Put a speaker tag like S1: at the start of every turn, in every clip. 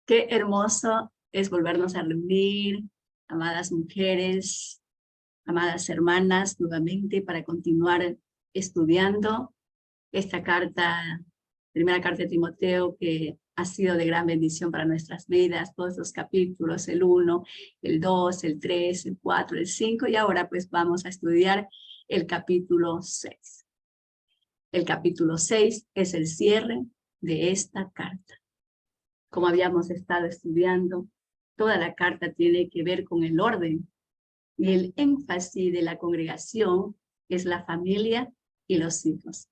S1: Qué hermoso es volvernos a reunir, amadas mujeres, amadas hermanas, nuevamente para continuar estudiando esta carta, primera carta de Timoteo, que ha sido de gran bendición para nuestras vidas, todos los capítulos, el 1, el 2, el 3, el 4, el 5, y ahora pues vamos a estudiar el capítulo 6. El capítulo 6 es el cierre de esta carta. Como habíamos estado estudiando, toda la carta tiene que ver con el orden y el énfasis de la congregación es la familia y los hijos.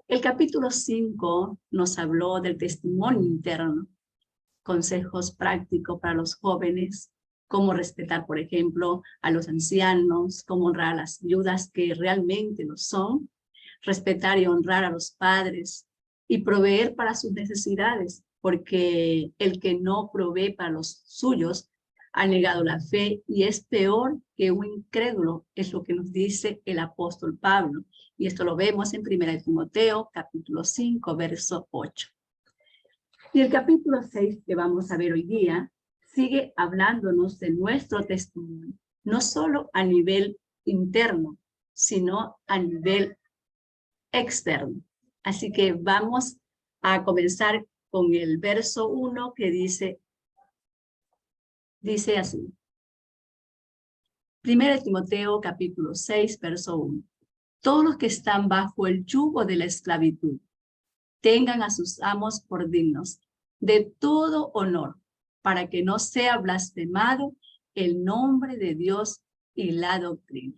S1: El capítulo 5 nos habló del testimonio interno, consejos prácticos para los jóvenes, cómo respetar, por ejemplo, a los ancianos, cómo honrar a las viudas que realmente lo son, respetar y honrar a los padres y proveer para sus necesidades, porque el que no provee para los suyos ha negado la fe y es peor que un incrédulo, es lo que nos dice el apóstol Pablo. Y esto lo vemos en 1 Timoteo, capítulo 5, verso 8. Y el capítulo 6 que vamos a ver hoy día sigue hablándonos de nuestro testimonio, no solo a nivel interno, sino a nivel externo. Así que vamos a comenzar con el verso 1 que dice así. 1 Timoteo capítulo 6, verso 1. Todos los que están bajo el yugo de la esclavitud tengan a sus amos por dignos de todo honor, para que no sea blasfemado el nombre de Dios y la doctrina.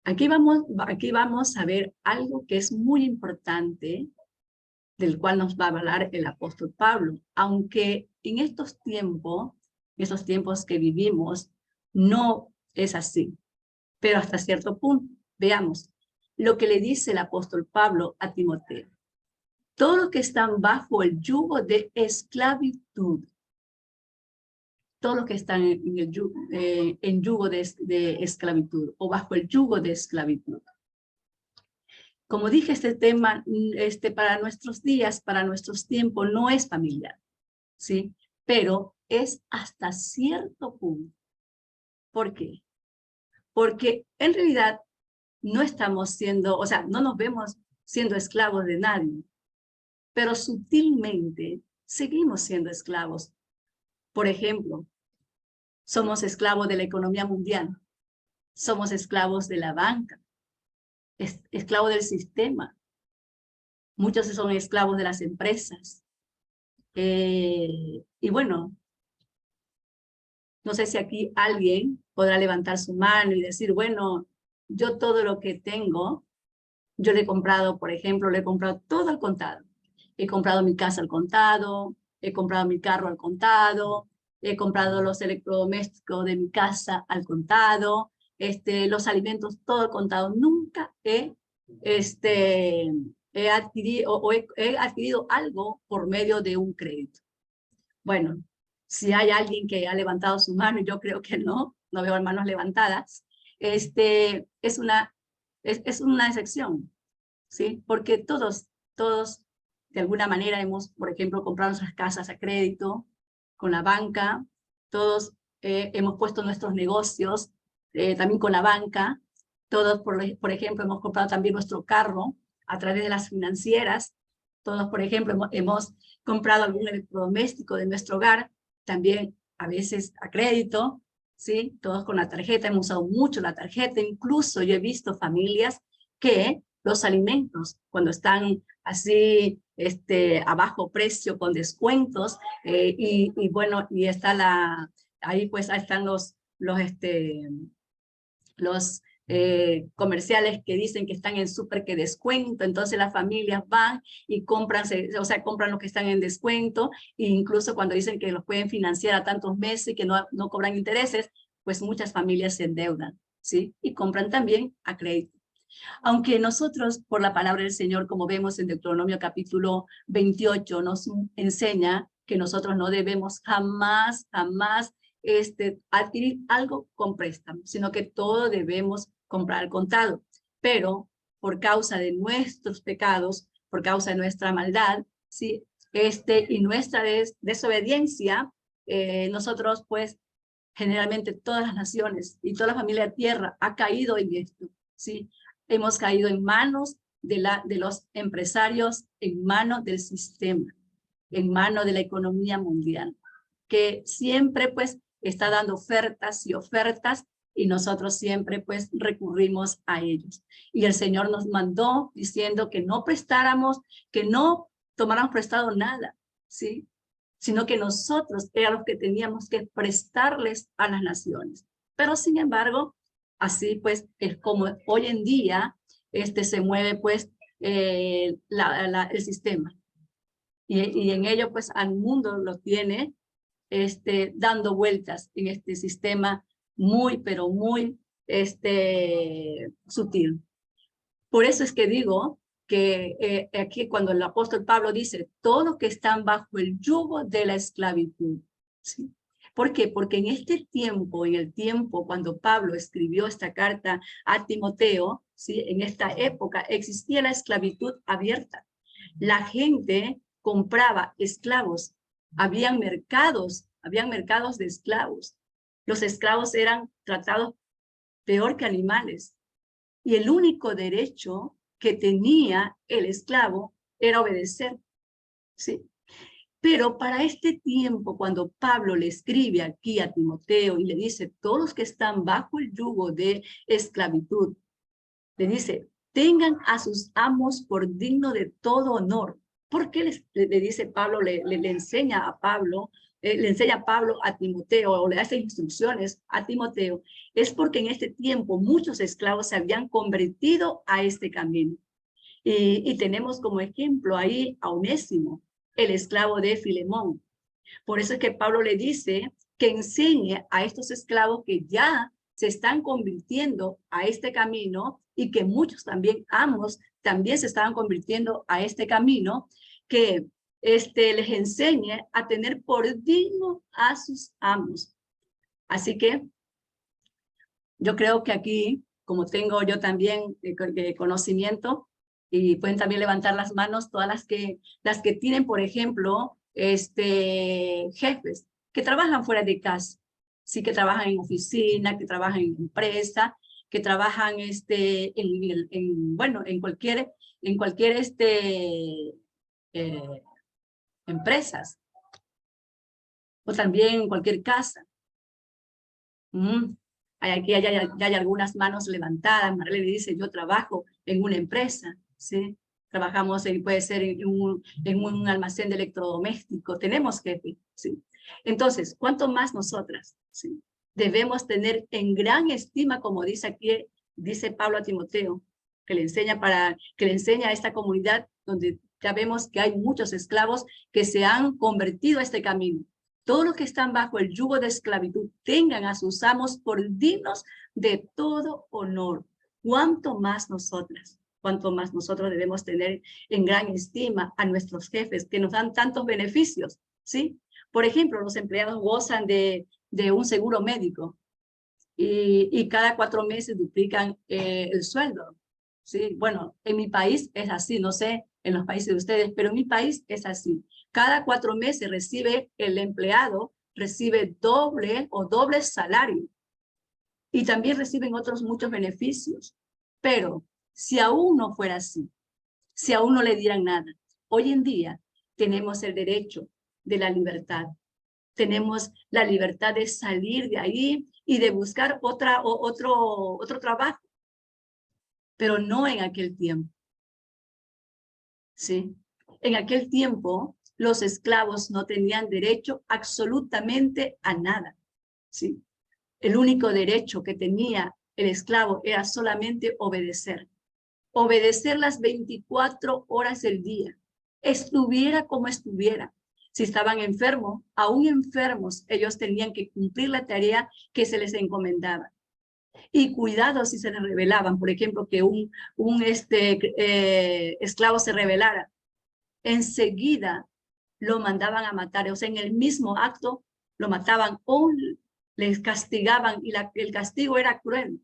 S1: Aquí vamos a ver algo que es muy importante, del cual nos va a hablar el apóstol Pablo, aunque en estos tiempos que vivimos, no es así, pero hasta cierto punto. Veamos lo que le dice el apóstol Pablo a Timoteo. Todos los que están bajo el yugo de esclavitud, todos los que están en yugo de esclavitud o bajo el yugo de esclavitud. Como dije, este tema para nuestros días, para nuestros tiempos, no es familiar, ¿sí? Pero es hasta cierto punto. ¿Por qué? Porque en realidad no estamos siendo, no nos vemos siendo esclavos de nadie, pero sutilmente seguimos siendo esclavos. Por ejemplo, somos esclavos de la economía mundial, somos esclavos de la banca, esclavos del sistema. Muchos son esclavos de las empresas. Y bueno, no sé si aquí alguien podrá levantar su mano y decir, bueno, yo todo lo que tengo, yo le he comprado, por ejemplo, le he comprado todo al contado. He comprado mi casa al contado, he comprado mi carro al contado, he comprado los electrodomésticos de mi casa al contado, los alimentos todo al contado. Nunca he adquirido algo por medio de un crédito. Bueno, si hay alguien que ha levantado su mano, y yo creo que no veo manos levantadas, es una excepción, ¿sí? Porque todos de alguna manera hemos, por ejemplo, comprado nuestras casas a crédito con la banca, todos hemos puesto nuestros negocios también con la banca, todos, por ejemplo, hemos comprado también nuestro carro a través de las financieras, todos, por ejemplo, hemos comprado algún electrodoméstico de nuestro hogar, también a veces a crédito, ¿sí? Todos con la tarjeta, hemos usado mucho la tarjeta, incluso yo he visto familias que los alimentos, cuando están así a bajo precio, con descuentos, y bueno, y está ahí pues ahí están los comerciales que dicen que están en súper que descuento, entonces las familias van y compran lo que están en descuento, e incluso cuando dicen que los pueden financiar a tantos meses y que no cobran intereses, pues muchas familias se endeudan, ¿sí? Y compran también a crédito. Aunque nosotros, por la palabra del Señor, como vemos en Deuteronomio capítulo 28, nos enseña que nosotros no debemos jamás adquirir algo con préstamo, sino que todo debemos comprar al contado. Pero por causa de nuestros pecados, por causa de nuestra maldad, ¿sí? y nuestra desobediencia, nosotros pues generalmente todas las naciones y toda la familia de tierra ha caído en esto, ¿sí? Hemos caído en manos de los empresarios, en manos del sistema, en manos de la economía mundial, que siempre pues está dando ofertas y ofertas y nosotros siempre pues recurrimos a ellos. Y el Señor nos mandó diciendo que no prestáramos, que no tomáramos prestado nada, ¿sí? Sino que nosotros éramos los que teníamos que prestarles a las naciones. Pero sin embargo, así pues es como hoy en día se mueve pues el sistema. Y en ello pues al mundo lo tiene dando vueltas en este sistema muy, pero muy sutil. Por eso es que digo que aquí cuando el apóstol Pablo dice, todos los que están bajo el yugo de la esclavitud, ¿sí? ¿Por qué? Porque en este tiempo, en el tiempo cuando Pablo escribió esta carta a Timoteo, ¿sí? En esta época existía la esclavitud abierta. La gente compraba esclavos, habían mercados de esclavos. Los esclavos eran tratados peor que animales. Y el único derecho que tenía el esclavo era obedecer, ¿sí? Pero para este tiempo, cuando Pablo le escribe aquí a Timoteo y le dice, todos los que están bajo el yugo de esclavitud, le dice, tengan a sus amos por digno de todo honor. ¿Por qué le dice Pablo, le enseña a Pablo, le enseña Pablo a Timoteo o le hace instrucciones a Timoteo? Es porque en este tiempo muchos esclavos se habían convertido a este camino. Y tenemos como ejemplo ahí a Onésimo, el esclavo de Filemón. Por eso es que Pablo le dice que enseñe a estos esclavos que ya se están convirtiendo a este camino y que muchos también amos también se estaban convirtiendo a este camino, que les enseñe a tener por digno a sus amos. Así que yo creo que aquí, como tengo yo también conocimiento, y pueden también levantar las manos todas las que tienen, por ejemplo, jefes que trabajan fuera de casa, sí, que trabajan en oficina, que trabajan en empresa, que trabajan bueno, en cualquier empresas, o también en cualquier casa. Aquí ya hay algunas manos levantadas. Marlene dice, yo trabajo en una empresa, ¿sí? Trabajamos, puede ser en un almacén de electrodomésticos, tenemos jefe, ¿sí? Entonces, ¿cuánto más nosotras, ¿sí? Debemos tener en gran estima, como dice aquí, dice Pablo a Timoteo, que le enseña a esta comunidad donde ya vemos que hay muchos esclavos que se han convertido a este camino. Todos los que están bajo el yugo de esclavitud tengan a sus amos por dignos de todo honor. Cuánto más nosotros debemos tener en gran estima a nuestros jefes que nos dan tantos beneficios, ¿sí? Por ejemplo, los empleados gozan de un seguro médico y cada 4 meses duplican el sueldo, ¿sí? Bueno, en mi país es así, no sé en los países de ustedes, pero en mi país es así. Cada 4 meses el empleado recibe doble salario y también reciben otros muchos beneficios. Pero si aún no fuera así, si aún no le dieran nada, hoy en día tenemos el derecho de la libertad. Tenemos la libertad de salir de ahí y de buscar otro trabajo, pero no en aquel tiempo. ¿Sí? En aquel tiempo, los esclavos no tenían derecho absolutamente a nada, ¿sí? El único derecho que tenía el esclavo era solamente obedecer. Obedecer las 24 horas del día, estuviera como estuviera. Si estaban enfermos, aún enfermos, ellos tenían que cumplir la tarea que se les encomendaba. Y cuidado si se les rebelaban, por ejemplo, que un esclavo se rebelara, enseguida lo mandaban a matar, o sea, en el mismo acto lo mataban o les castigaban y el castigo era cruel.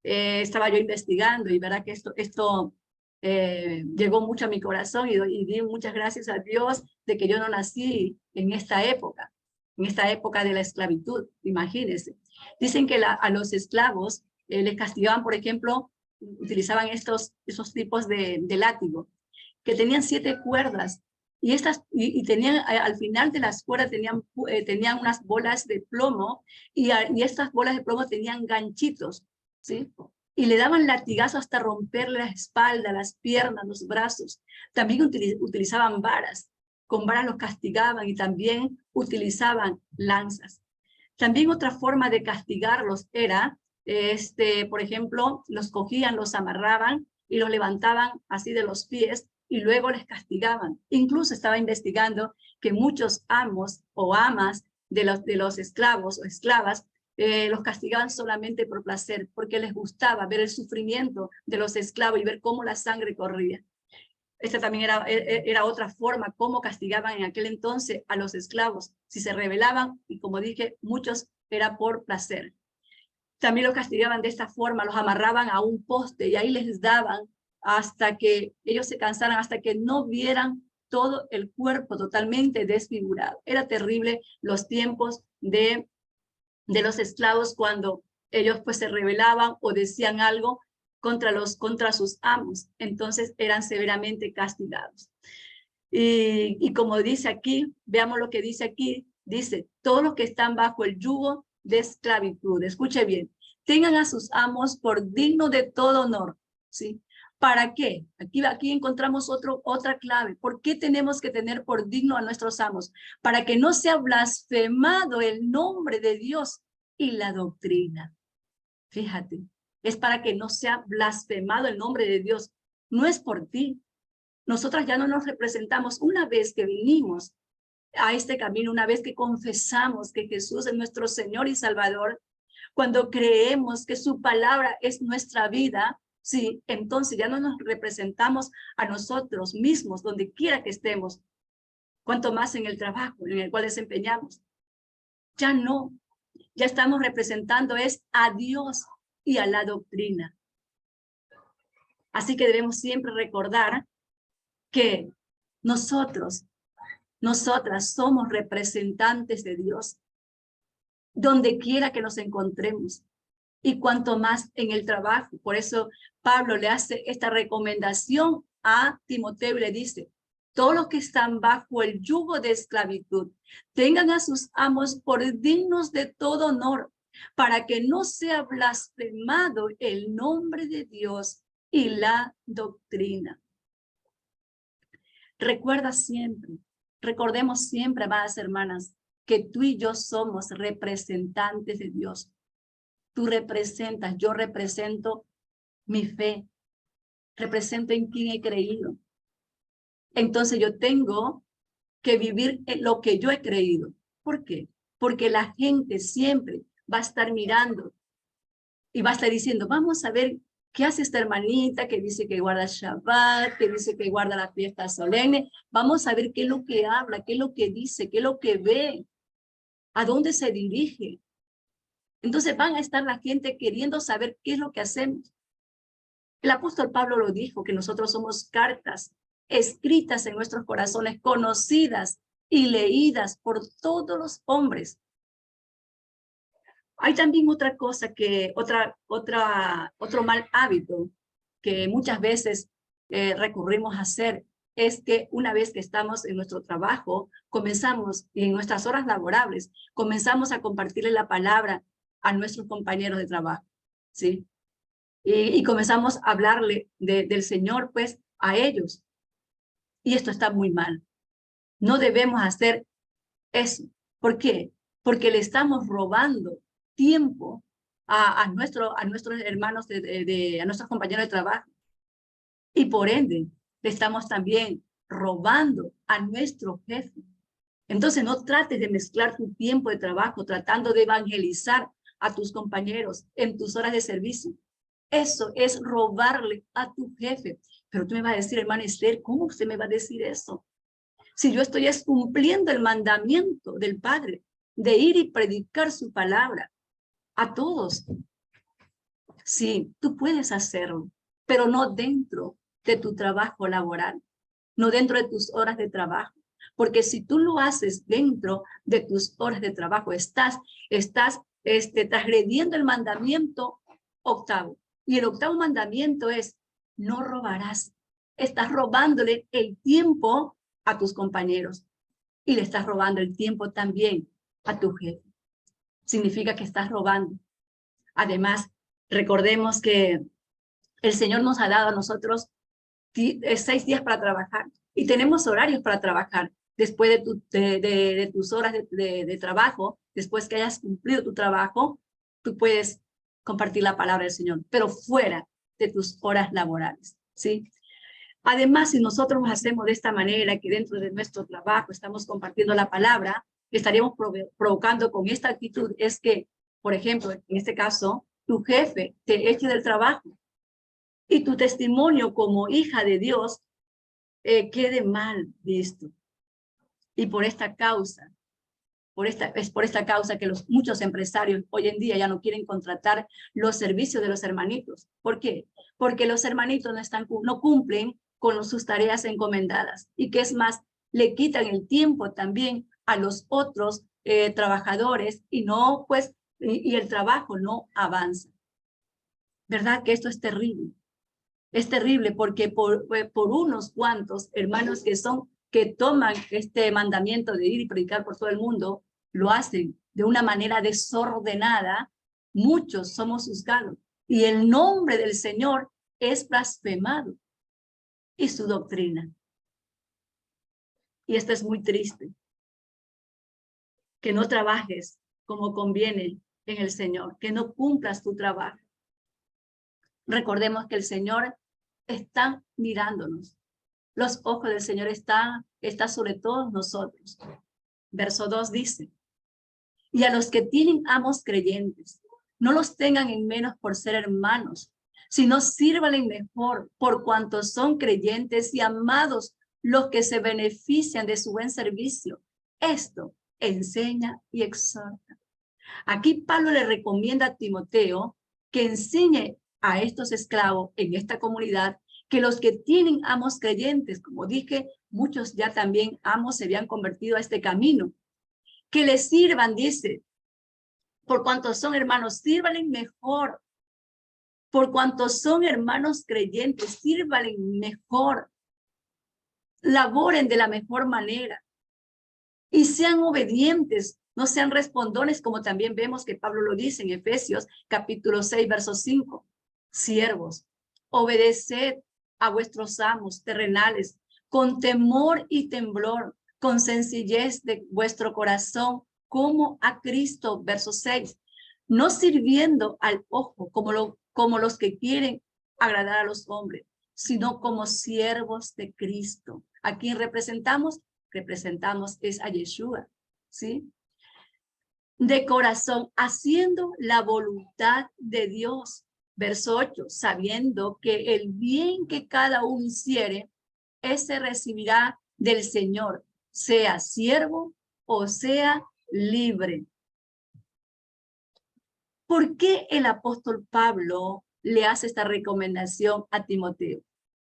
S1: Estaba yo investigando y verá que esto llegó mucho a mi corazón y di muchas gracias a Dios de que yo no nací en esta época de la esclavitud, imagínense. Dicen que a los esclavos les castigaban, por ejemplo, utilizaban esos tipos de látigo, que tenían 7 cuerdas, y tenían, al final de las cuerdas tenían unas bolas de plomo, y estas bolas de plomo tenían ganchitos, ¿sí? Y le daban latigazos hasta romperle la espalda, las piernas, los brazos. También utilizaban varas, con varas los castigaban, y también utilizaban lanzas. También otra forma de castigarlos era, por ejemplo, los cogían, los amarraban y los levantaban así de los pies y luego les castigaban. Incluso estaba investigando que muchos amos o amas de los esclavos o esclavas los castigaban solamente por placer, porque les gustaba ver el sufrimiento de los esclavos y ver cómo la sangre corría. Esta también era otra forma, cómo castigaban en aquel entonces a los esclavos. Si se rebelaban, y como dije, muchos era por placer. También los castigaban de esta forma, los amarraban a un poste y ahí les daban hasta que ellos se cansaran, hasta que no vieran todo el cuerpo totalmente desfigurado. Era terrible los tiempos de los esclavos cuando ellos pues se rebelaban o decían algo contra sus amos, entonces eran severamente castigados. Y como dice aquí, veamos lo que dice aquí, dice, todos los que están bajo el yugo de esclavitud, escuche bien, tengan a sus amos por digno de todo honor, ¿sí? ¿Para qué? Aquí encontramos otra clave. ¿Por qué tenemos que tener por digno a nuestros amos? Para que no sea blasfemado el nombre de Dios y la doctrina. Fíjate, es para que no sea blasfemado el nombre de Dios. No es por ti. Nosotras ya no nos representamos una vez que vinimos a este camino, una vez que confesamos que Jesús es nuestro Señor y Salvador, cuando creemos que su palabra es nuestra vida, sí, entonces ya no nos representamos a nosotros mismos, donde quiera que estemos, cuanto más en el trabajo en el cual desempeñamos. Ya no, ya estamos representando es a Dios y a la doctrina. Así que debemos siempre recordar que nosotras somos representantes de Dios, donde quiera que nos encontremos, y cuanto más en el trabajo. Por eso Pablo le hace esta recomendación a Timoteo y le dice, todos los que están bajo el yugo de esclavitud, tengan a sus amos por dignos de todo honor, para que no sea blasfemado el nombre de Dios y la doctrina. Recordemos siempre, amadas hermanas, que tú y yo somos representantes de Dios. Tú representas, yo represento mi fe, represento en quien he creído. Entonces yo tengo que vivir en lo que yo he creído. ¿Por qué? Porque la gente siempre va a estar mirando y va a estar diciendo, vamos a ver qué hace esta hermanita que dice que guarda Shabbat, que dice que guarda la fiesta solemne. Vamos a ver qué es lo que habla, qué es lo que dice, qué es lo que ve, a dónde se dirige. Entonces van a estar la gente queriendo saber qué es lo que hacemos. El apóstol Pablo lo dijo, que nosotros somos cartas escritas en nuestros corazones, conocidas y leídas por todos los hombres. Hay también otra cosa otro mal hábito que muchas veces recurrimos a hacer, es que una vez que estamos en nuestro trabajo, comenzamos, y en nuestras horas laborables, comenzamos a compartirle la palabra a nuestros compañeros de trabajo, ¿sí? Y comenzamos a hablarle del Señor, pues, a ellos. Y esto está muy mal. No debemos hacer eso. ¿Por qué? Porque le estamos robando tiempo a nuestros hermanos, a nuestros compañeros de trabajo. Y por ende, le estamos también robando a nuestro jefe. Entonces, no trates de mezclar tu tiempo de trabajo tratando de evangelizar a tus compañeros en tus horas de servicio. Eso es robarle a tu jefe. Pero tú me vas a decir, hermana Esther, ¿cómo usted me va a decir eso? Si yo estoy cumpliendo el mandamiento del Padre de ir y predicar su palabra a todos. Sí, tú puedes hacerlo, pero no dentro de tu trabajo laboral, no dentro de tus horas de trabajo. Porque si tú lo haces dentro de tus horas de trabajo, estás transgrediendo el mandamiento octavo. Y el octavo mandamiento es, no robarás. Estás robándole el tiempo a tus compañeros y le estás robando el tiempo también a tu jefe. Significa que estás robando. Además, recordemos que el Señor nos ha dado a nosotros 6 días para trabajar y tenemos horarios para trabajar. Después de tus horas de trabajo, después que hayas cumplido tu trabajo, tú puedes compartir la palabra del Señor, pero fuera de tus horas laborales, ¿sí? Además, si nosotros lo hacemos de esta manera, que dentro de nuestro trabajo estamos compartiendo la palabra, estaríamos provocando con esta actitud, es que, por ejemplo, en este caso, tu jefe te eche del trabajo y tu testimonio como hija de Dios quede mal visto. Y por esta causa, es por esta causa que muchos empresarios hoy en día ya no quieren contratar los servicios de los hermanitos. ¿Por qué? Porque los hermanitos no cumplen con sus tareas encomendadas. Y que es más, le quitan el tiempo también a los otros trabajadores y el trabajo no avanza. ¿Verdad que esto es terrible? Es terrible porque por unos cuantos hermanos que toman este mandamiento de ir y predicar por todo el mundo, lo hacen de una manera desordenada, muchos somos juzgados y el nombre del Señor es blasfemado y su doctrina. Y esto es muy triste, que no trabajes como conviene en el Señor, que no cumplas tu trabajo. Recordemos que el Señor está mirándonos. Los ojos del Señor están sobre todos nosotros. Verso 2 dice, y a los que tienen amos creyentes, no los tengan en menos por ser hermanos, sino sírvanle mejor por cuantos son creyentes y amados los que se benefician de su buen servicio. Esto enseña y exhorta. Aquí Pablo le recomienda a Timoteo que enseñe a estos esclavos en esta comunidad que los que tienen amos creyentes, como dije, muchos ya también amos se habían convertido a este camino, que les sirvan, dice, por cuanto son hermanos, sírvanle mejor, por cuanto son hermanos creyentes, sírvanle mejor, laboren de la mejor manera y sean obedientes, no sean respondones, como también vemos que Pablo lo dice en Efesios capítulo 6, verso 5. Siervos, obedeced a vuestros amos terrenales con temor y temblor, con sencillez de vuestro corazón, como a Cristo, verso 6, no sirviendo al ojo como los que quieren agradar a los hombres, sino como siervos de Cristo. ¿A quién representamos? Representamos es a Yeshua, ¿sí? De corazón, haciendo la voluntad de Dios. Verso 8, sabiendo que el bien que cada uno hiciere, ese recibirá del Señor, sea siervo o sea libre. ¿Por qué el apóstol Pablo le hace esta recomendación a Timoteo?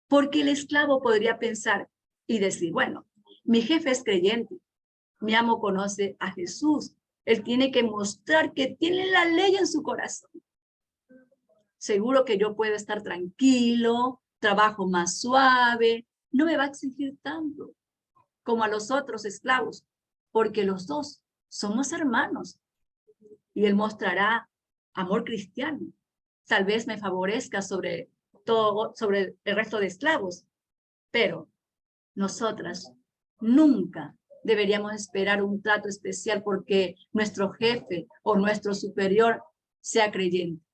S1: Porque el esclavo podría pensar y decir, bueno, mi jefe es creyente, mi amo conoce a Jesús, él tiene que mostrar que tiene la ley en su corazón. Seguro que yo puedo estar tranquilo, trabajo más suave, no me va a exigir tanto como a los otros esclavos, porque los dos somos hermanos y él mostrará amor cristiano. Tal vez me favorezca sobre el resto de esclavos, pero nosotras nunca deberíamos esperar un trato especial porque nuestro jefe o nuestro superior sea creyente.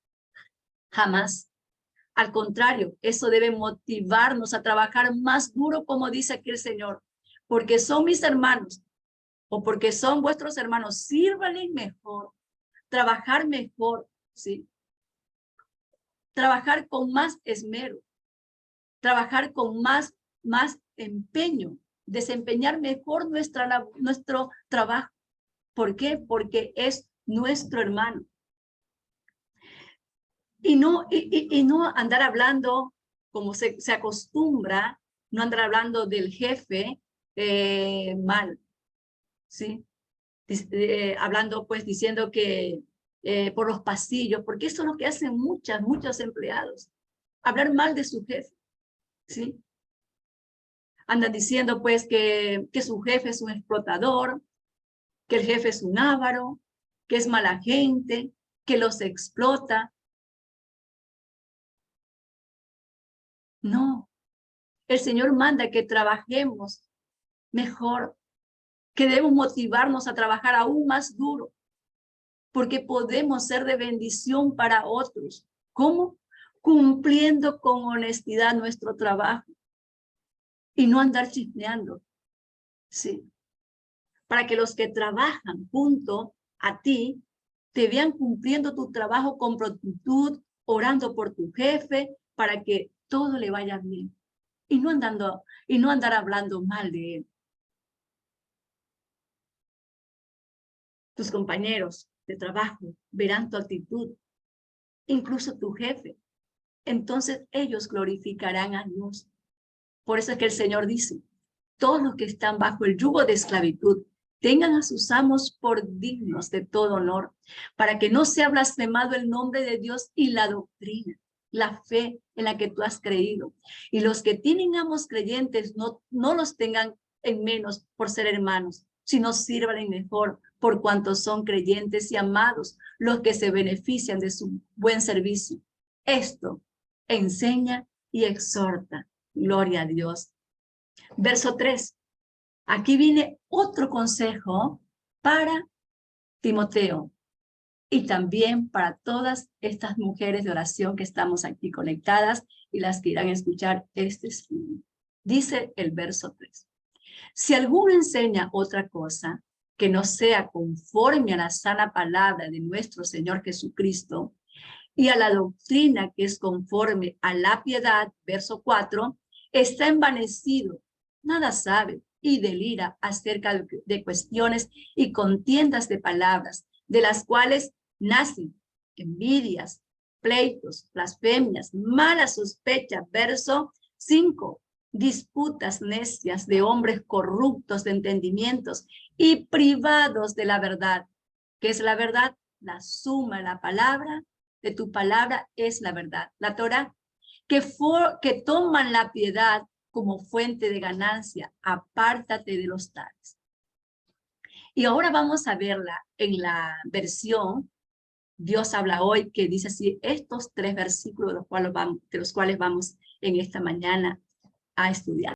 S1: Jamás. Al contrario, eso debe motivarnos a trabajar más duro, como dice aquí el Señor, porque son mis hermanos o porque son vuestros hermanos, sírvanle mejor, trabajar mejor, ¿sí? Trabajar con más esmero, trabajar con más empeño, desempeñar mejor nuestro trabajo. ¿Por qué? Porque es nuestro hermano. Y no andar hablando como se acostumbra, no andar hablando del jefe mal, ¿sí? Hablando, pues, diciendo que por los pasillos, porque eso es lo que hacen muchos empleados, hablar mal de su jefe, ¿sí? Andan diciendo, pues, que su jefe es un explotador, que el jefe es un avaro, que es mala gente, que los explota. No, el Señor manda que trabajemos mejor, que debemos motivarnos a trabajar aún más duro, porque podemos ser de bendición para otros. ¿Cómo? Cumpliendo con honestidad nuestro trabajo y no andar chismeando, ¿sí? Para que los que trabajan junto a ti te vean cumpliendo tu trabajo con prontitud, orando por tu jefe, para que todo le vaya bien y no andar hablando mal de él. Tus compañeros de trabajo verán tu actitud, incluso tu jefe. Entonces ellos glorificarán a Dios. Por eso es que el Señor dice, todos los que están bajo el yugo de esclavitud, tengan a sus amos por dignos de todo honor, para que no sea blasfemado el nombre de Dios y la doctrina, la fe en la que tú has creído. Y los que tienen amos creyentes, no los tengan en menos por ser hermanos, sino sírvanle mejor por cuantos son creyentes y amados, los que se benefician de su buen servicio. Esto enseña y exhorta. Gloria a Dios. Verso 3. Aquí viene otro consejo para Timoteo y también para todas estas mujeres de oración que estamos aquí conectadas y las que irán a escuchar este estudio. Dice el verso 3. Si alguno enseña otra cosa que no sea conforme a la sana palabra de nuestro Señor Jesucristo y a la doctrina que es conforme a la piedad, verso 4, está envanecido, nada sabe y delira acerca de cuestiones y contiendas de palabras, de las cuales nacen envidias, pleitos, blasfemias, malas sospechas, verso 5, disputas necias de hombres corruptos de entendimientos y privados de la verdad. ¿Qué es la verdad? La suma de la palabra, de tu palabra es la verdad. La Torah, que toman la piedad como fuente de ganancia, apártate de los tales. Y ahora vamos a verla en la versión Dios habla hoy, que dice así, estos 3 versículos de los cuales vamos en esta mañana a estudiar.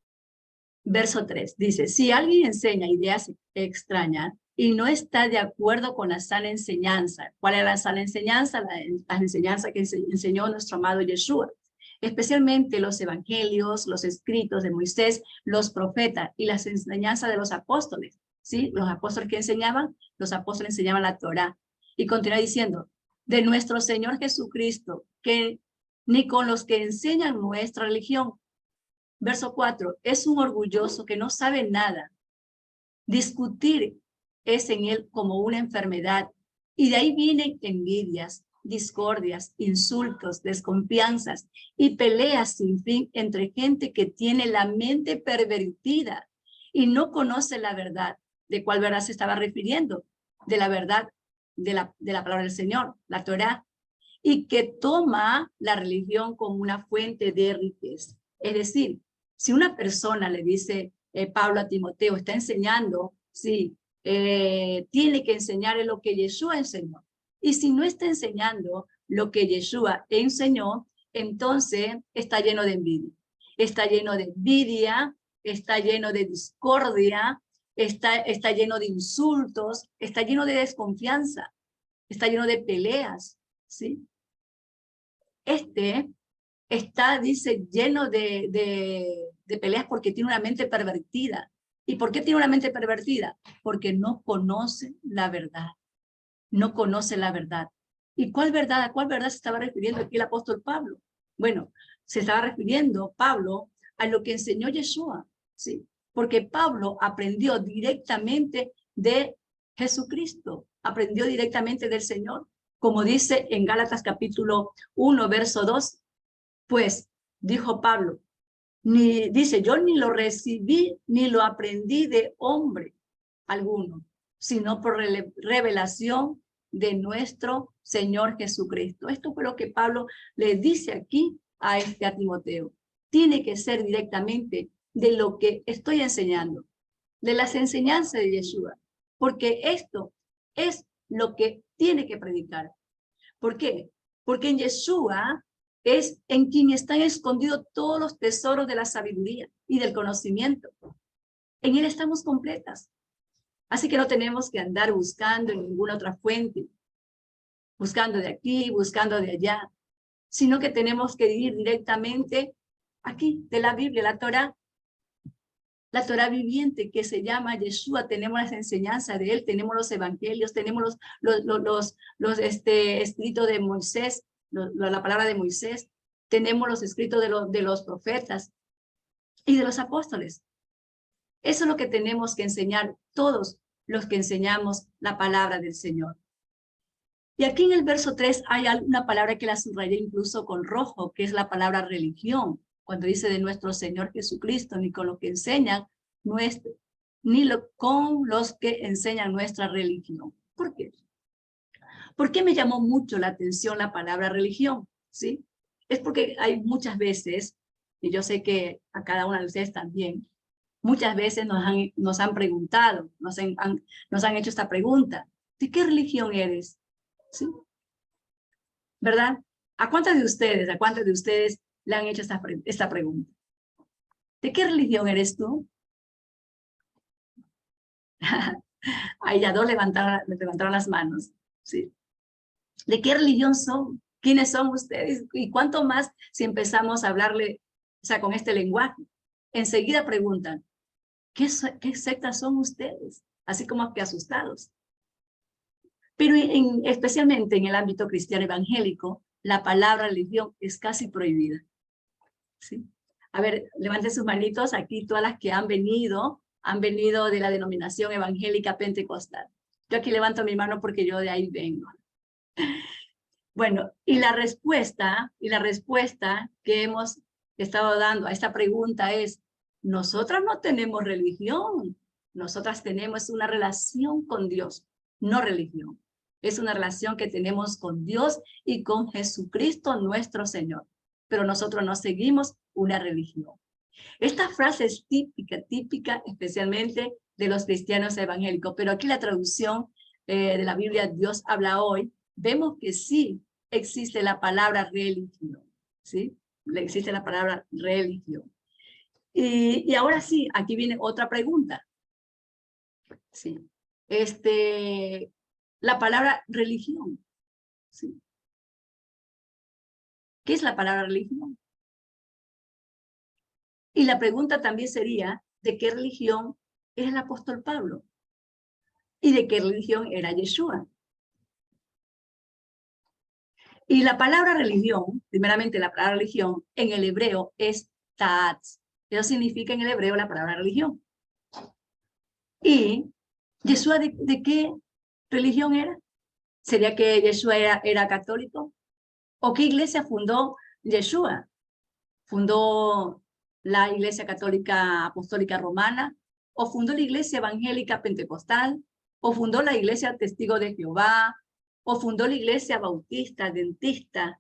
S1: Verso 3 dice, si alguien enseña ideas extrañas y no está de acuerdo con la sana enseñanza, ¿cuál es la sana enseñanza? La enseñanza que enseñó nuestro amado Yeshua, especialmente los evangelios, los escritos de Moisés, los profetas y las enseñanzas de los apóstoles, ¿sí? Los apóstoles que enseñaban, los apóstoles enseñaban la Torah. Y continúa diciendo, de nuestro Señor Jesucristo, que ni con los que enseñan nuestra religión. Verso 4, es un orgulloso que no sabe nada. Discutir es en él como una enfermedad, y de ahí vienen envidias, discordias, insultos, desconfianzas y peleas sin fin entre gente que tiene la mente pervertida y no conoce la verdad. ¿De cuál verdad se estaba refiriendo? De la verdad de la palabra del Señor, la Torá, y que toma la religión como una fuente de riqueza. Es decir, si una persona le dice, Pablo a Timoteo, está enseñando, sí, tiene que enseñar lo que Yeshua enseñó. Y si no está enseñando lo que Yeshua enseñó, entonces está lleno de envidia. Está lleno de envidia, está lleno de discordia, está lleno de insultos, está lleno de desconfianza, está lleno de peleas, ¿sí? Está, dice, lleno de peleas porque tiene una mente pervertida. ¿Y por qué tiene una mente pervertida? Porque no conoce la verdad. No conoce la verdad. ¿Y cuál verdad? ¿A cuál verdad se estaba refiriendo aquí el apóstol Pablo? Bueno, se estaba refiriendo Pablo a lo que enseñó Yeshua, ¿sí? Porque Pablo aprendió directamente de Jesucristo, aprendió directamente del Señor, como dice en Gálatas capítulo 1, verso 2, pues Dijo Pablo, dice, yo ni lo recibí ni lo aprendí de hombre alguno, sino por revelación de nuestro Señor Jesucristo. Esto fue lo que Pablo le dice aquí a Timoteo. Tiene que ser directamente de lo que estoy enseñando, de las enseñanzas de Yeshua, porque esto es lo que tiene que predicar. ¿Por qué? Porque en Yeshua es en quien están escondidos todos los tesoros de la sabiduría y del conocimiento. En él estamos completas. Así que no tenemos que andar buscando en ninguna otra fuente, buscando de aquí, buscando de allá, sino que tenemos que ir directamente aquí, de la Biblia, la Torá viviente que se llama Yeshua. Tenemos las enseñanzas de él, tenemos los evangelios, tenemos los escritos de Moisés, la palabra de Moisés, tenemos los escritos de los profetas y de los apóstoles. Eso es lo que tenemos que enseñar todos los que enseñamos la palabra del Señor. Y aquí en el verso 3 hay una palabra que la subrayé incluso con rojo, que es la palabra religión, cuando dice de nuestro Señor Jesucristo, ni con lo que enseñan con los que enseñan nuestra religión. ¿Por qué? ¿Por qué me llamó mucho la atención la palabra religión? ¿Sí? Es porque hay muchas veces, y yo sé que a cada una de ustedes también, muchas veces nos han preguntado, nos han hecho esta pregunta: ¿de qué religión eres? ¿Sí? ¿Verdad? ¿A cuántas de ustedes le han hecho esta pregunta? ¿De qué religión eres tú? Ahí ya dos levantaron las manos. ¿Sí? ¿De qué religión son? ¿Quiénes son ustedes? Y cuánto más si empezamos a hablarle, o sea, con este lenguaje. Enseguida preguntan, ¿qué sectas son ustedes? Así como que asustados. Pero especialmente en el ámbito cristiano evangélico, la palabra religión es casi prohibida. ¿Sí? A ver, levanten sus manitos aquí todas las que han venido de la denominación evangélica pentecostal. Yo aquí levanto mi mano porque yo de ahí vengo. Bueno, y la respuesta que hemos estado dando a esta pregunta es: nosotras no tenemos religión, nosotras tenemos una relación con Dios, no religión. Es una relación que tenemos con Dios y con Jesucristo nuestro Señor, pero nosotros no seguimos una religión. Esta frase es típica especialmente de los cristianos evangélicos, pero aquí la traducción de la Biblia Dios habla hoy, vemos que sí existe la palabra religión, ¿sí? Existe la palabra religión. Y ahora sí, aquí viene otra pregunta. Sí. La palabra religión, ¿sí? ¿Qué es la palabra religión? Y la pregunta también sería, ¿de qué religión es el apóstol Pablo? ¿Y de qué religión era Yeshua? Y la palabra religión, primeramente la palabra religión, en el hebreo es ta'atz. Eso significa en el hebreo la palabra religión. ¿Y Yeshua de qué religión era? ¿Sería que Yeshua era católico? ¿O qué iglesia fundó Yeshua? ¿Fundó la Iglesia Católica Apostólica Romana? ¿O fundó la Iglesia Evangélica Pentecostal? ¿O fundó la Iglesia Testigo de Jehová? ¿O fundó la Iglesia Bautista, Adventista?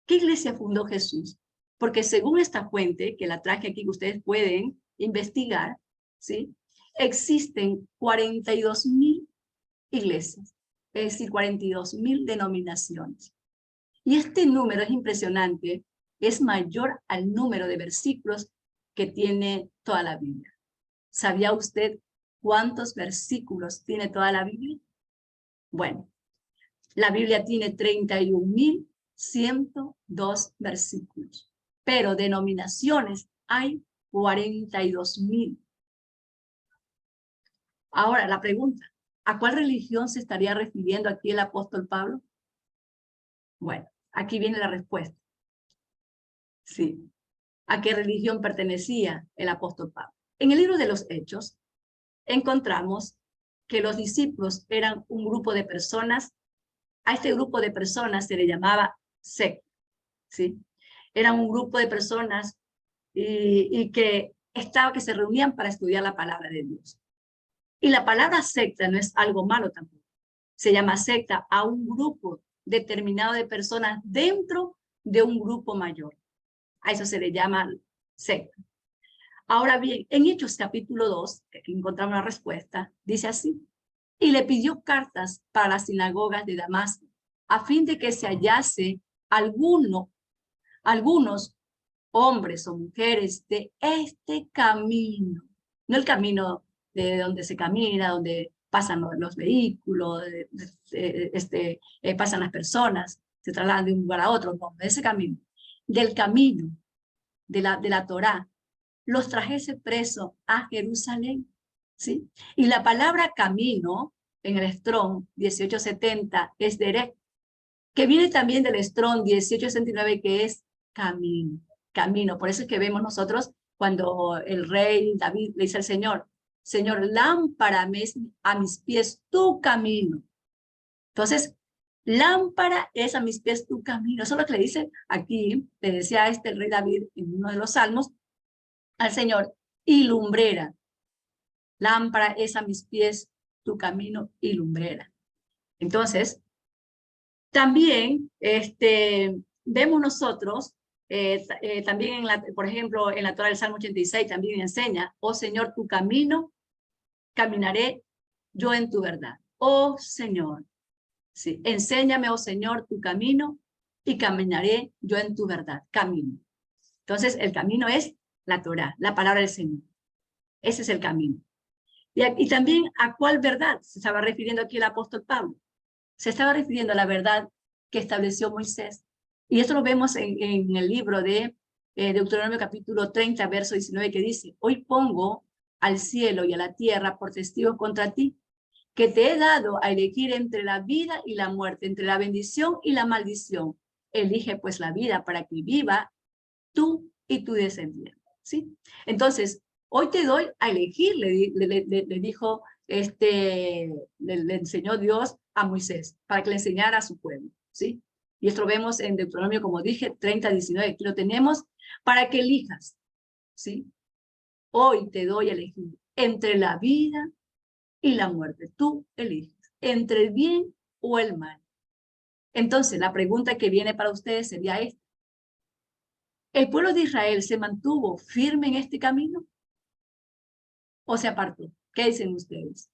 S1: ¿Qué iglesia fundó Jesús? Porque según esta fuente, que la traje aquí, que ustedes pueden investigar, ¿sí? Existen 42,000 iglesias, es decir, 42,000 denominaciones. Y este número es impresionante, es mayor al número de versículos que tiene toda la Biblia. ¿Sabía usted cuántos versículos tiene toda la Biblia? Bueno, la Biblia tiene 31,102 versículos, pero denominaciones hay 42,000. Ahora, la pregunta, ¿a cuál religión se estaría refiriendo aquí el apóstol Pablo? Bueno, aquí viene la respuesta. Sí. ¿A qué religión pertenecía el apóstol Pablo? En el libro de los Hechos encontramos que los discípulos eran un grupo de personas. A este grupo de personas se le llamaba secta. ¿sí? Eran un grupo de personas y que se reunían para estudiar la palabra de Dios. Y la palabra secta no es algo malo tampoco. Se llama secta a un grupo determinado de personas dentro de un grupo mayor. A eso se le llama secta. Ahora bien, en Hechos capítulo 2, que aquí encontramos la respuesta, dice así: y le pidió cartas para las sinagogas de Damasco, a fin de que se hallase algunos hombres o mujeres de este camino, no el camino de donde se camina, donde pasan los vehículos, pasan las personas, se trasladan de un lugar a otro, no, de ese camino, del camino de la Torá, los trajese preso a Jerusalén, ¿sí? Y la palabra camino en el Strong 1870 es derek, que viene también del Strong 1869, que es camino, camino. Por eso es que vemos nosotros cuando el rey David le dice al Señor: Señor, lámpara a mis pies tu camino. Entonces, lámpara es a mis pies tu camino. Eso es lo que le dice aquí, le decía el rey David en uno de los salmos al Señor, y lumbrera. Lámpara es a mis pies tu camino y lumbrera. Entonces, también vemos nosotros, también, por ejemplo, en la Torá del Salmo 86 también enseña: oh Señor, tu camino caminaré yo en tu verdad. Oh Señor, sí, enséñame, oh Señor, tu camino y caminaré yo en tu verdad. Camino. Entonces, el camino es la Torá, la palabra del Señor. Ese es el camino. Y también, ¿a cuál verdad se estaba refiriendo aquí el apóstol Pablo? Se estaba refiriendo a la verdad que estableció Moisés. Y esto lo vemos en el libro de Deuteronomio capítulo 30, verso 19, que dice: hoy pongo al cielo y a la tierra por testigos contra ti, que te he dado a elegir entre la vida y la muerte, entre la bendición y la maldición. Elige pues la vida para que viva tú y tu descendiente. ¿Sí? Entonces, hoy te doy a elegir, le dijo, le enseñó Dios a Moisés, para que le enseñara a su pueblo, ¿sí? Y esto lo vemos en Deuteronomio, como dije, 30, 19, aquí lo tenemos, para que elijas, ¿sí? Hoy te doy a elegir entre la vida y la muerte. Tú eliges entre el bien o el mal. Entonces, la pregunta que viene para ustedes sería esta: ¿el pueblo de Israel se mantuvo firme en este camino o se apartó? ¿Qué dicen ustedes?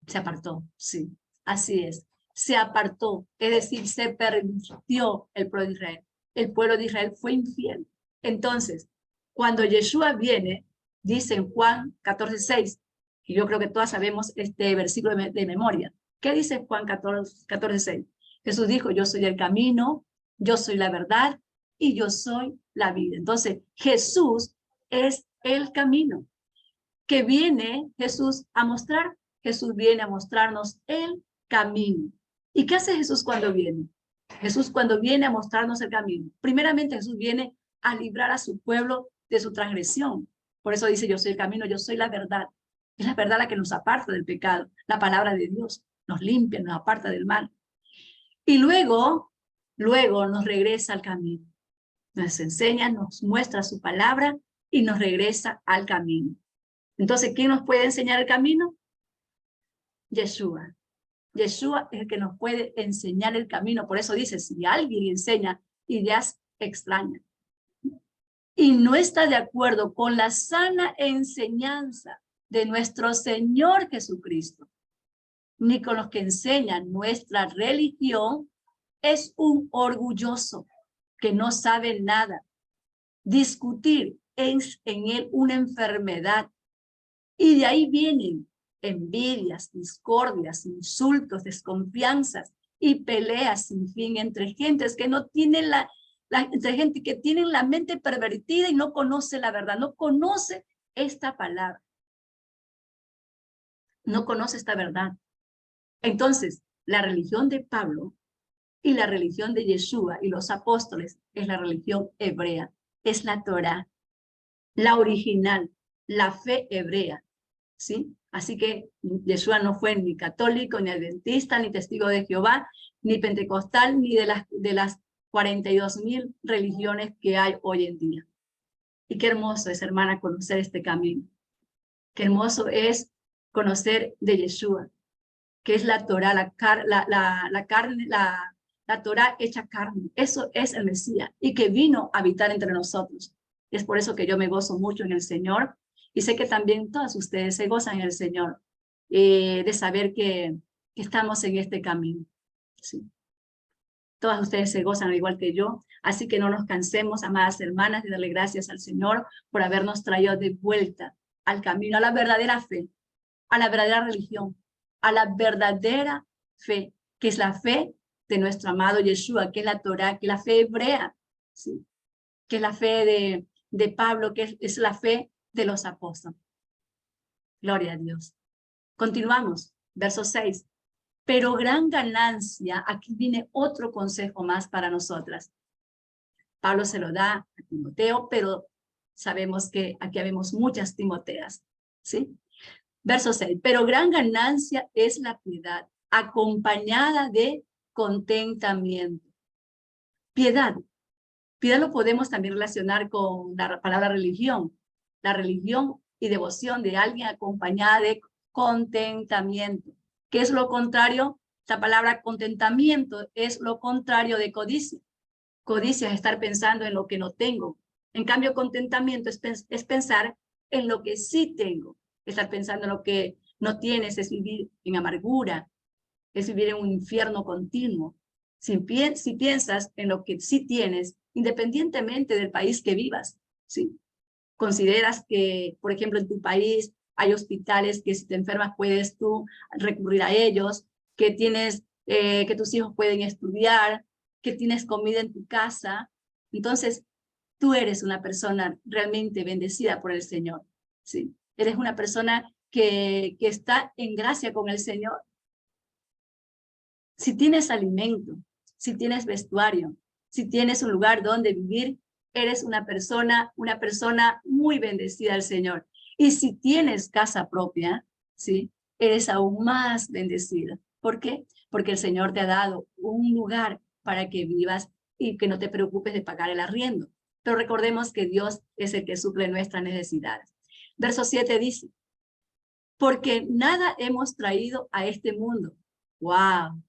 S1: Se apartó, sí, así es. Se apartó, es decir, se permitió el pueblo de Israel. El pueblo de Israel fue infiel. Entonces, cuando Yeshua viene, dice en Juan 14:6, y yo creo que todas sabemos este versículo de memoria. ¿Qué dice Juan 14:6? Jesús dijo: yo soy el camino, yo soy la verdad y yo soy la vida. Entonces, Jesús es el camino que viene Jesús a mostrar. Jesús viene a mostrarnos el camino. ¿Y qué hace Jesús cuando viene? Jesús cuando viene a mostrarnos el camino, primeramente Jesús viene a librar a su pueblo de su transgresión. Por eso dice: yo soy el camino, yo soy la verdad. Es la verdad la que nos aparta del pecado. La palabra de Dios nos limpia, nos aparta del mal. Y luego nos regresa al camino. Nos enseña, nos muestra su palabra y nos regresa al camino. Entonces, ¿quién nos puede enseñar el camino? Yeshua. Yeshua es el que nos puede enseñar el camino. Por eso dice: si alguien enseña ideas extrañas y no está de acuerdo con la sana enseñanza de nuestro Señor Jesucristo, ni con los que enseñan nuestra religión, es un orgulloso que no sabe nada. Discutir es en él una enfermedad. Y de ahí vienen envidias, discordias, insultos, desconfianzas y peleas sin fin entre gentes que no tienen entre gente que tienen la mente pervertida y no conoce la verdad, no conoce esta palabra, no conoce esta verdad. Entonces, la religión de Pablo y la religión de Yeshua y los apóstoles es la religión hebrea, es la Torá, la original, la fe hebrea. ¿Sí? Así que Yeshua no fue ni católico, ni adventista, ni testigo de Jehová, ni pentecostal, ni de las 42,000 religiones que hay hoy en día. Y qué hermoso es, hermana, conocer este camino. Qué hermoso es conocer de Yeshua, que es la Torah, la carne, la Torah hecha carne. Eso es el Mesías y que vino a habitar entre nosotros. Es por eso que yo me gozo mucho en el Señor y sé que también todas ustedes se gozan en el Señor de saber que estamos en este camino. Sí. Todas ustedes se gozan al igual que yo, así que no nos cansemos, amadas hermanas, de darle gracias al Señor por habernos traído de vuelta al camino, a la verdadera fe, a la verdadera religión, a la verdadera fe, que es la fe de nuestro amado Yeshua, que es la Torah, que es la fe hebrea, ¿sí? Que es la fe de Pablo, que es la fe de los apóstoles. Gloria a Dios. Continuamos, verso 6. Pero gran ganancia, aquí viene otro consejo más para nosotras. Pablo se lo da a Timoteo, pero sabemos que aquí habemos muchas Timoteas, ¿sí? Verso 6, pero gran ganancia es la piedad, acompañada de contentamiento. Piedad. Piedad lo podemos también relacionar con la palabra religión. La religión y devoción de alguien acompañada de contentamiento. ¿Qué es lo contrario? Esta palabra contentamiento es lo contrario de codicia. Codicia es estar pensando en lo que no tengo. En cambio, contentamiento es pensar en lo que sí tengo. Estar pensando en lo que no tienes es vivir en amargura, es vivir en un infierno continuo. Si piensas en lo que sí tienes, independientemente del país que vivas, ¿sí? Consideras que, por ejemplo, en tu país hay hospitales que si te enfermas puedes tú recurrir a ellos, que que tus hijos pueden estudiar, que tienes comida en tu casa. Entonces, tú eres una persona realmente bendecida por el Señor, ¿sí? Eres una persona que está en gracia con el Señor. Si tienes alimento, si tienes vestuario, si tienes un lugar donde vivir, eres una persona muy bendecida al Señor. Y si tienes casa propia, ¿sí? Eres aún más bendecida. ¿Por qué? Porque el Señor te ha dado un lugar para que vivas y que no te preocupes de pagar el arriendo. Pero recordemos que Dios es el que suple nuestras necesidades. Verso 7 dice, porque nada hemos traído a este mundo. ¡Wow!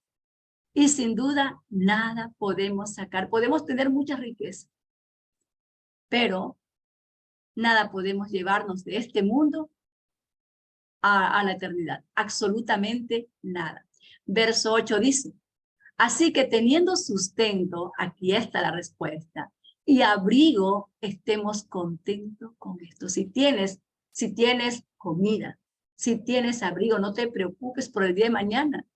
S1: Y sin duda, nada podemos sacar. Podemos tener mucha riqueza, pero nada podemos llevarnos de este mundo a la eternidad. Absolutamente nada. Verso 8 dice, así que teniendo sustento, aquí está la respuesta, y abrigo, estemos contentos con esto. Si tienes comida, si tienes abrigo, no te preocupes por el día de mañana.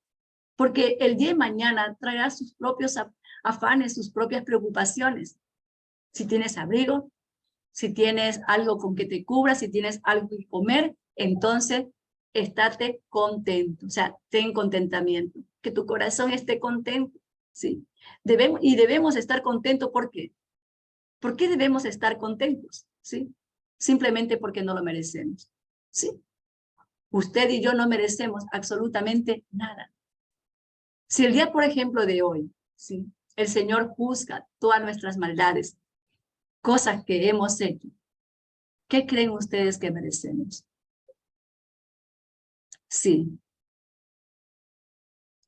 S1: Porque el día de mañana traerá sus propios afanes, sus propias preocupaciones. Si tienes abrigo, si tienes algo con que te cubras, si tienes algo que comer, entonces estate contento. O sea, ten contentamiento. Que tu corazón esté contento. ¿Sí? Debemos estar contentos. ¿Por qué? ¿Por qué debemos estar contentos? ¿Sí? Simplemente porque no lo merecemos. ¿Sí? Usted y yo no merecemos absolutamente nada. Si el día, por ejemplo, de hoy, ¿sí? El Señor juzga todas nuestras maldades, cosas que hemos hecho, ¿qué creen ustedes que merecemos? Sí,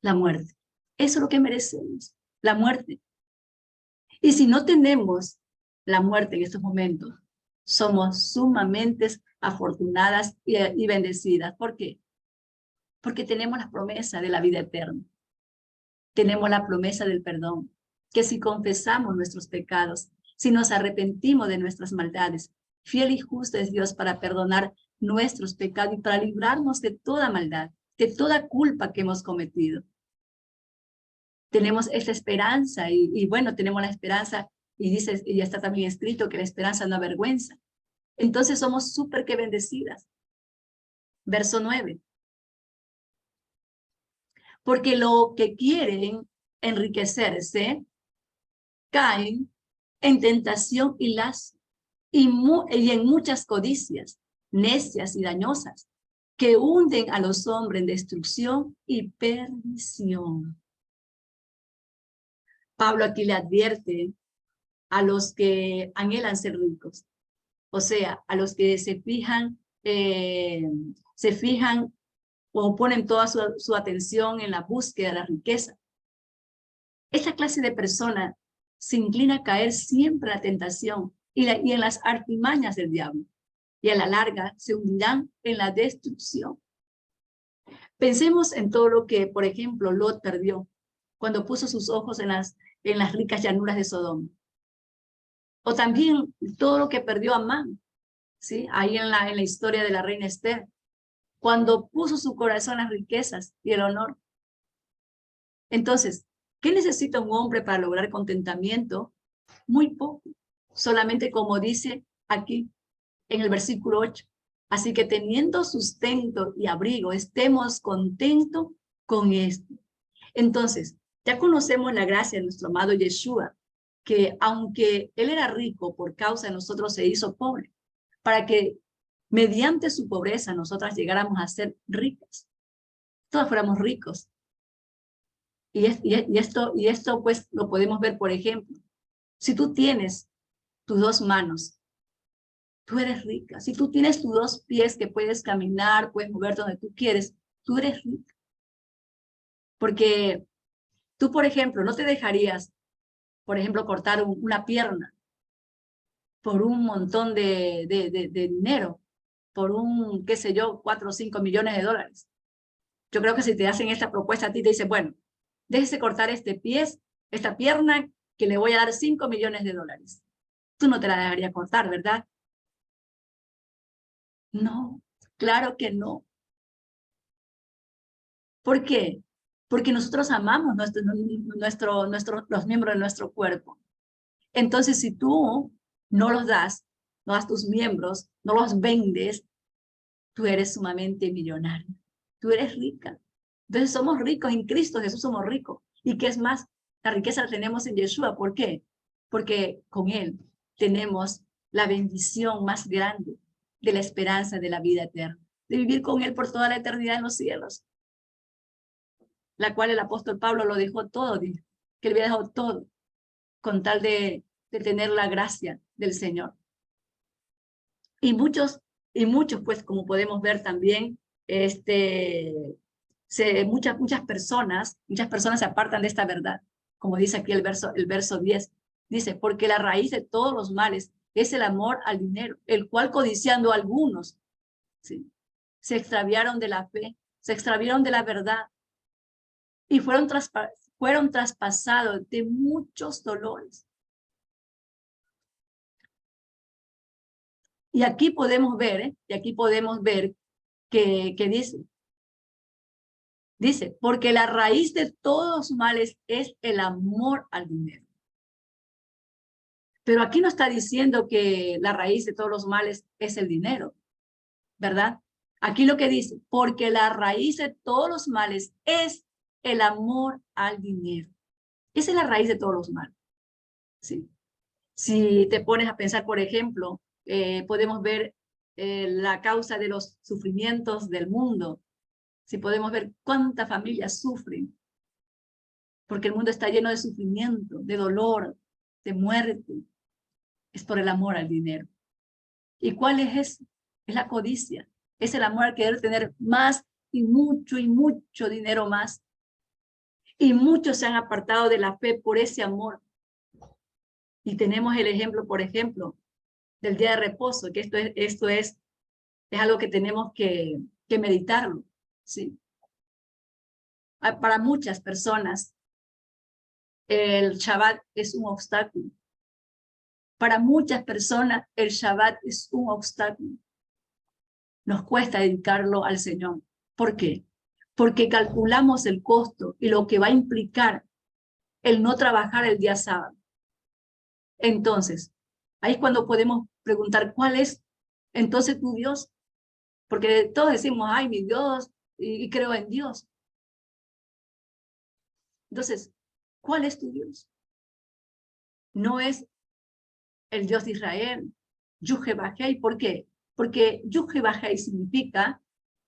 S1: la muerte. Eso es lo que merecemos, la muerte. Y si no tenemos la muerte en estos momentos, somos sumamente afortunadas y bendecidas. ¿Por qué? Porque tenemos la promesa de la vida eterna. Tenemos la promesa del perdón, que si confesamos nuestros pecados, si nos arrepentimos de nuestras maldades, fiel y justo es Dios para perdonar nuestros pecados y para librarnos de toda maldad, de toda culpa que hemos cometido. Tenemos esta esperanza y bueno, tenemos la esperanza y dice, y ya está también escrito que la esperanza no avergüenza. Entonces somos súper que bendecidas. Verso 9. Porque lo que quieren enriquecerse caen en tentación y lazo y en muchas codicias necias y dañosas que hunden a los hombres en destrucción y perdición. Pablo aquí le advierte a los que anhelan ser ricos, o sea, a los que se fijan o ponen toda su atención en la búsqueda de la riqueza. Esta clase de persona se inclina a caer siempre en la tentación y en las artimañas del diablo, y a la larga se hundirán en la destrucción. Pensemos en todo lo que, por ejemplo, Lot perdió cuando puso sus ojos en las ricas llanuras de Sodoma. O también todo lo que perdió Amán, ¿sí? Ahí en la historia de la reina Esther, cuando puso su corazón en las riquezas y el honor. Entonces, ¿qué necesita un hombre para lograr contentamiento? Muy poco, solamente como dice aquí en el versículo 8. Así que teniendo sustento y abrigo, estemos contentos con esto. Entonces, ya conocemos la gracia de nuestro amado Yeshua, que aunque él era rico, por causa de nosotros se hizo pobre, para que mediante su pobreza nosotras llegáramos a ser ricas. Todos fuéramos ricos. Y esto pues lo podemos ver, por ejemplo, si tú tienes tus dos manos, tú eres rica. Si tú tienes tus dos pies que puedes caminar, puedes moverte donde tú quieres, tú eres rica. Porque tú, por ejemplo, no te dejarías, por ejemplo, cortar una pierna por un montón de dinero, por qué sé yo, 4 o 5 millones de dólares. Yo creo que si te hacen esta propuesta a ti, te dicen, bueno, déjese cortar esta pierna, que le voy a dar 5 millones de dólares. Tú no te la dejarías cortar, ¿verdad? No, claro que no. ¿Por qué? Porque nosotros amamos los miembros de nuestro cuerpo. Entonces, si tú no los das, no das tus miembros, no los vendes, tú eres sumamente millonario. Tú eres rica. Entonces, somos ricos en Cristo Jesús, somos ricos. ¿Y qué es más? La riqueza la tenemos en Yeshua. ¿Por qué? Porque con Él tenemos la bendición más grande de la esperanza de la vida eterna, de vivir con Él por toda la eternidad en los cielos, la cual el apóstol Pablo lo dejó todo, dijo, que él había dejado todo con tal de tener la gracia del Señor. Y muchos, pues, como podemos ver también, muchas personas se apartan de esta verdad, como dice aquí el verso 10, dice, porque la raíz de todos los males es el amor al dinero, el cual codiciando algunos, ¿sí?, se extraviaron de la fe, se extraviaron de la verdad y fueron traspasados de muchos dolores. Y aquí podemos ver, que dice, porque la raíz de todos los males es el amor al dinero. Pero aquí no está diciendo que la raíz de todos los males es el dinero, ¿verdad? Aquí lo que dice, porque la raíz de todos los males es el amor al dinero. Esa es la raíz de todos los males, ¿sí? Si te pones a pensar, por ejemplo, podemos ver la causa de los sufrimientos del mundo. Si podemos ver cuántas familias sufren, porque el mundo está lleno de sufrimiento, de dolor, de muerte. Es por el amor al dinero. ¿Y cuál es eso? Es la codicia. Es el amor al querer tener más y mucho dinero más. Y muchos se han apartado de la fe por ese amor. Y tenemos el ejemplo, por ejemplo, del día de reposo, que esto es algo que tenemos que meditarlo, ¿sí? Para muchas personas, el Shabbat es un obstáculo. Para muchas personas, el Shabbat es un obstáculo. Nos cuesta dedicarlo al Señor. ¿Por qué? Porque calculamos el costo y lo que va a implicar el no trabajar el día sábado. Entonces, ahí es cuando podemos preguntar, ¿cuál es entonces tu Dios? Porque todos decimos, ay, mi Dios, y creo en Dios. Entonces, ¿cuál es tu Dios? No es el Dios de Israel, Yuhebahei. ¿Por qué? Porque Yuhebahei significa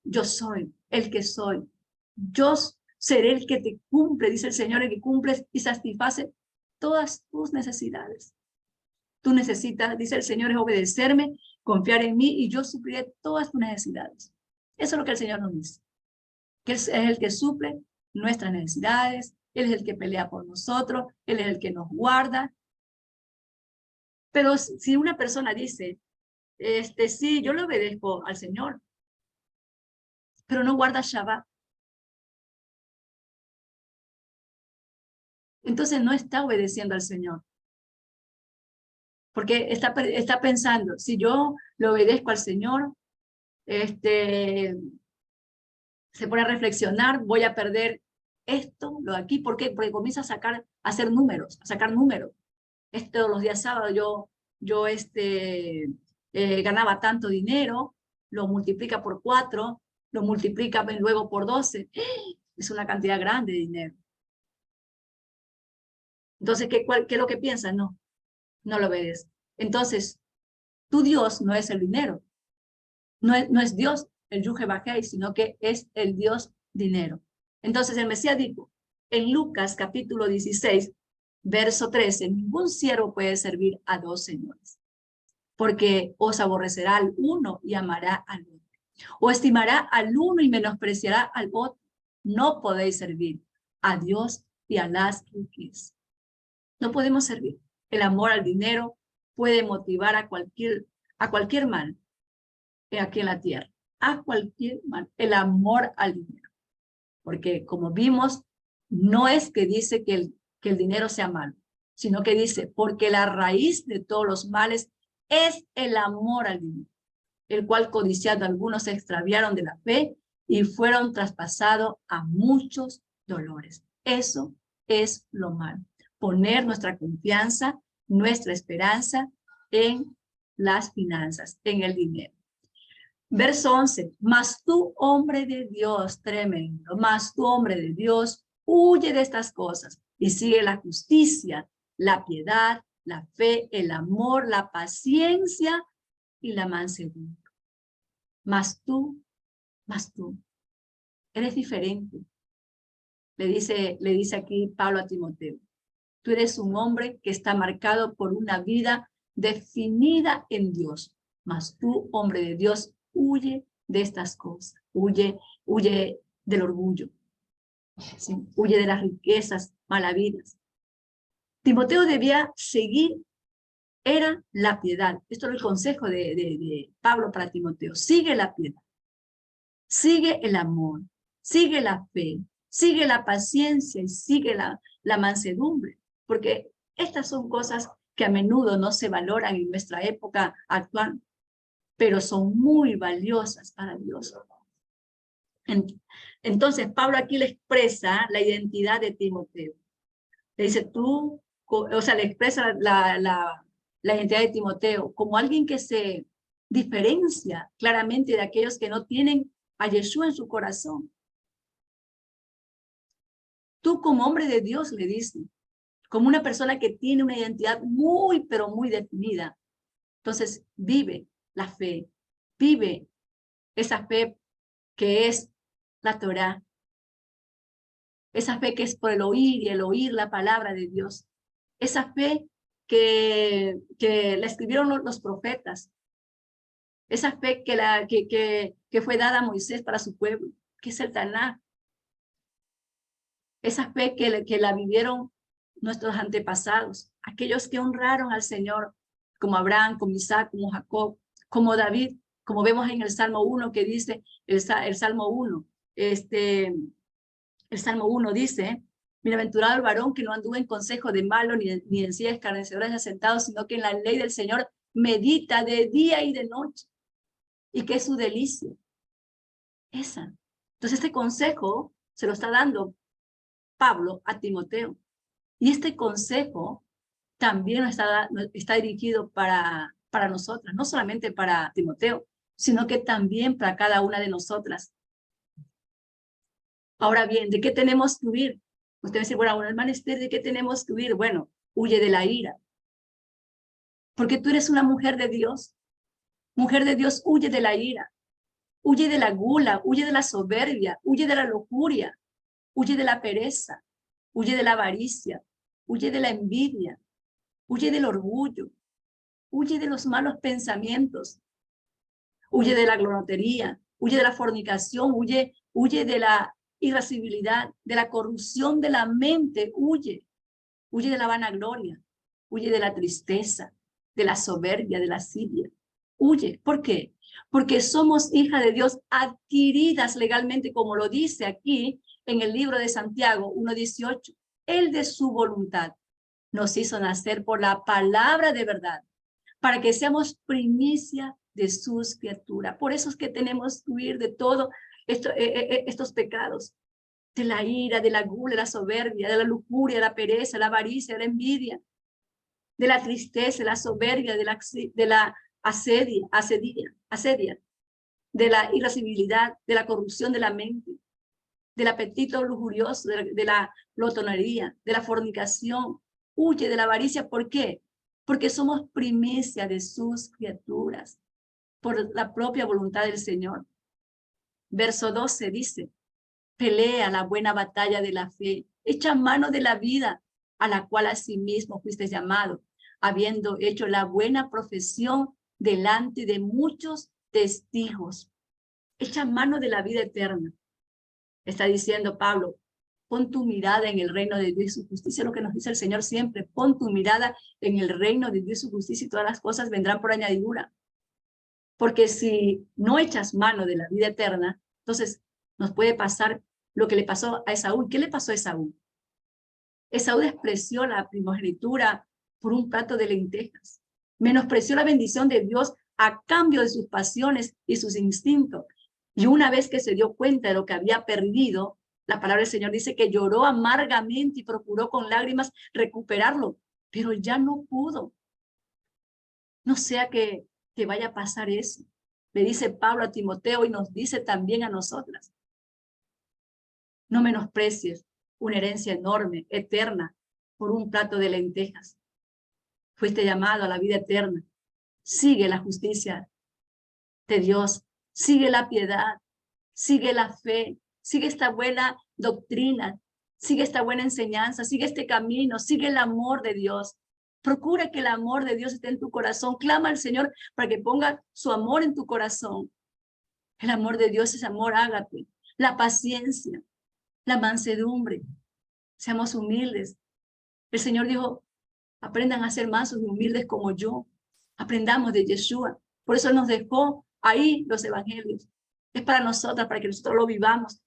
S1: yo soy el que soy. Yo seré el que te cumple, dice el Señor, el que cumple y satisface todas tus necesidades. Tú necesitas, dice el Señor, es obedecerme, confiar en mí y yo supliré todas tus necesidades. Eso es lo que el Señor nos dice. Que Él es el que suple nuestras necesidades, Él es el que pelea por nosotros, Él es el que nos guarda. Pero si una persona dice, sí, yo le obedezco al Señor, pero no guarda Shabbat, entonces no está obedeciendo al Señor. Porque está pensando, si yo le obedezco al Señor, se pone a reflexionar, voy a perder esto, lo de aquí. ¿Por qué? Porque comienza a hacer números, a sacar números. Todos los días sábados yo ganaba tanto dinero, lo multiplica por 4, lo multiplica luego por 12. Es una cantidad grande de dinero. Entonces, ¿qué es lo que piensa? No lo obedece. Entonces, tu Dios no es el dinero. No es Dios el Yuhebajei, sino que es el Dios dinero. Entonces, el Mesías dijo en Lucas capítulo 16, verso 13, ningún siervo puede servir a dos señores, porque os aborrecerá al uno y amará al otro, o estimará al uno y menospreciará al otro. No podéis servir a Dios y a las riquezas. No podemos servir. El amor al dinero puede motivar a cualquier mal aquí en la tierra, a cualquier mal, el amor al dinero. Porque como vimos, no es que dice que el dinero sea malo, sino que dice, porque la raíz de todos los males es el amor al dinero, el cual codiciando algunos se extraviaron de la fe y fueron traspasados a muchos dolores. Eso es lo malo. Poner nuestra confianza, nuestra esperanza en las finanzas, en el dinero. Verso 11, mas tú, hombre de Dios, tremendo, mas tú, hombre de Dios, huye de estas cosas y sigue la justicia, la piedad, la fe, el amor, la paciencia y la mansedumbre. Mas tú, eres diferente. Le dice aquí Pablo a Timoteo. Tú eres un hombre que está marcado por una vida definida en Dios. Mas tú, hombre de Dios, huye de estas cosas. Huye del orgullo. ¿Sí? Huye de las riquezas malavidas. Timoteo debía seguir, era la piedad. Esto es el consejo de Pablo para Timoteo. Sigue la piedad. Sigue el amor. Sigue la fe. Sigue la paciencia y sigue la mansedumbre. Porque estas son cosas que a menudo no se valoran en nuestra época actual, pero son muy valiosas para Dios. Entonces, Pablo aquí le expresa la identidad de Timoteo. Le dice, tú, o sea, le expresa la identidad de Timoteo como alguien que se diferencia claramente de aquellos que no tienen a Yeshua en su corazón. Tú como hombre de Dios, le dice, como una persona que tiene una identidad muy, pero muy definida. Entonces, vive la fe, vive esa fe que es la Torá, esa fe que es por el oír la palabra de Dios, esa fe que la escribieron los profetas, esa fe que fue dada a Moisés para su pueblo, que es el Taná, esa fe que la vivieron nuestros antepasados, aquellos que honraron al Señor, como Abraham, como Isaac, como Jacob, como David, como vemos en el Salmo 1 que dice, el Salmo 1, el Salmo 1 dice, bienaventurado el varón que no anduvo en consejo de malo, ni en silla escarnecedoras de sentado, sino que en la ley del Señor medita de día y de noche, y que es su delicia. Esa. Entonces este consejo se lo está dando Pablo a Timoteo. Y este consejo también está dirigido para nosotras, no solamente para Timoteo, sino que también para cada una de nosotras. Ahora bien, ¿de qué tenemos que huir? Usted va a decir, bueno, hermana Esther, ¿de qué tenemos que huir? Bueno, huye de la ira. Porque tú eres una mujer de Dios. Mujer de Dios, huye de la ira. Huye de la gula, huye de la soberbia, huye de la lujuria, huye de la pereza, huye de la avaricia, huye de la envidia, huye del orgullo, huye de los malos pensamientos, huye de la glotonería, huye de la fornicación, huye de la irascibilidad, de la corrupción de la mente, huye de la vanagloria, huye de la tristeza, de la soberbia, de la lascivia. Huye. ¿Por qué? Porque somos hijas de Dios adquiridas legalmente, como lo dice aquí en el libro de Santiago 1:18. Él de su voluntad nos hizo nacer por la palabra de verdad, para que seamos primicia de sus criaturas. Por eso es que tenemos que huir de todos estos pecados, de la ira, de la gula, de la soberbia, de la lujuria, de la pereza, de la avaricia, de la envidia, de la tristeza, de la soberbia, de la asedia, de la irascibilidad, de la corrupción de la mente, del apetito lujurioso, de la glotonería, de la fornicación. Huye de la avaricia. ¿Por qué? Porque somos primicia de sus criaturas, por la propia voluntad del Señor. Verso 12 dice: pelea la buena batalla de la fe, echa mano de la vida, a la cual asimismo fuiste llamado, habiendo hecho la buena profesión delante de muchos testigos. Echa mano de la vida eterna. Está diciendo Pablo, pon tu mirada en el reino de Dios y su justicia, lo que nos dice el Señor siempre. Pon tu mirada en el reino de Dios y su justicia, y todas las cosas vendrán por añadidura. Porque si no echas mano de la vida eterna, entonces nos puede pasar lo que le pasó a Esaú. ¿Qué le pasó a Esaú? Esaú despreció la primogenitura por un plato de lentejas. Menospreció la bendición de Dios a cambio de sus pasiones y sus instintos. Y una vez que se dio cuenta de lo que había perdido, la palabra del Señor dice que lloró amargamente y procuró con lágrimas recuperarlo, pero ya no pudo. No sea que vaya a pasar eso. Le dice Pablo a Timoteo y nos dice también a nosotras. No menosprecies una herencia enorme, eterna, por un plato de lentejas. Fuiste llamado a la vida eterna. Sigue la justicia de Dios, sigue la piedad, sigue la fe, sigue esta buena doctrina, sigue esta buena enseñanza, sigue este camino, sigue el amor de Dios. Procura que el amor de Dios esté en tu corazón. Clama al Señor para que ponga su amor en tu corazón. El amor de Dios es amor ágape, la paciencia, la mansedumbre. Seamos humildes. El Señor dijo, aprendan a ser mansos y humildes como yo. Aprendamos de Yeshua. Por eso nos dejó ahí los evangelios. Es para nosotras, para que nosotros lo vivamos.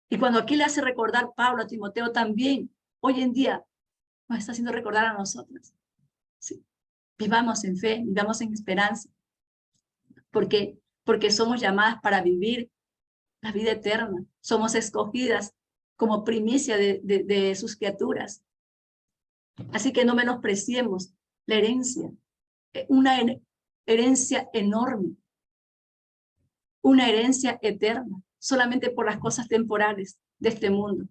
S1: Y cuando aquí le hace recordar Pablo a Timoteo también, hoy en día nos está haciendo recordar a nosotras. Sí. Vivamos en fe, vivamos en esperanza. Porque somos llamadas para vivir la vida eterna. Somos escogidas como primicia de sus criaturas. Así que no menospreciemos la herencia, una herencia enorme, una herencia eterna, solamente por las cosas temporales de este mundo.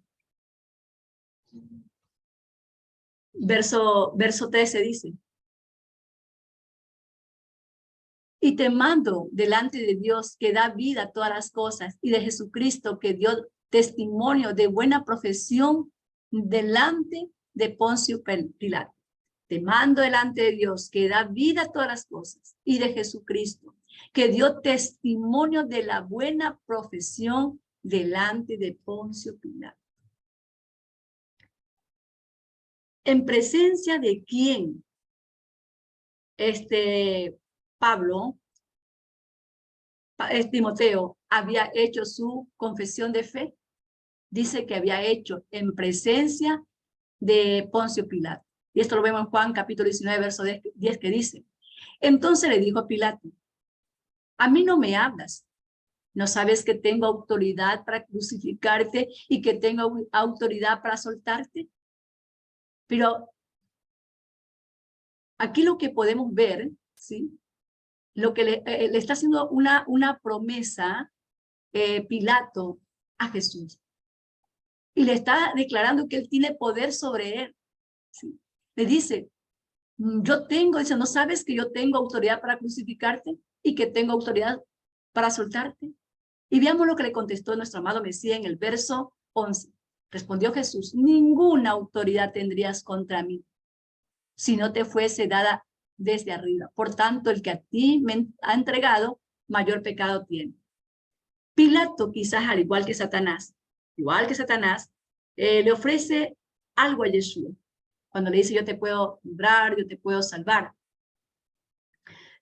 S1: Verso 13 dice, y te mando delante de Dios que da vida a todas las cosas y de Jesucristo que dio testimonio de buena profesión delante de Poncio Pilato. Te mando delante de Dios que da vida a todas las cosas y de Jesucristo que dio testimonio de la buena profesión delante de Poncio Pilato. ¿En presencia de quién Pablo, Timoteo, había hecho su confesión de fe? Dice que había hecho en presencia de Poncio Pilato. Y esto lo vemos en Juan capítulo 19, verso 10, que dice, entonces le dijo a Pilato, a mí no me hablas. ¿No sabes que tengo autoridad para crucificarte y que tengo autoridad para soltarte? Pero aquí lo que podemos ver, ¿sí? Lo que le está haciendo una promesa Pilato a Jesús. Y le está declarando que él tiene poder sobre él. ¿Sí? Le dice, dice, ¿no sabes que yo tengo autoridad para crucificarte y que tengo autoridad para soltarte? Y veamos lo que le contestó nuestro amado Mesías en el verso 11. Respondió Jesús, ninguna autoridad tendrías contra mí si no te fuese dada desde arriba. Por tanto, el que a ti me ha entregado, mayor pecado tiene. Pilato, quizás al igual que Satanás, le ofrece algo a Yeshua. Cuando le dice, yo te puedo librar, yo te puedo salvar.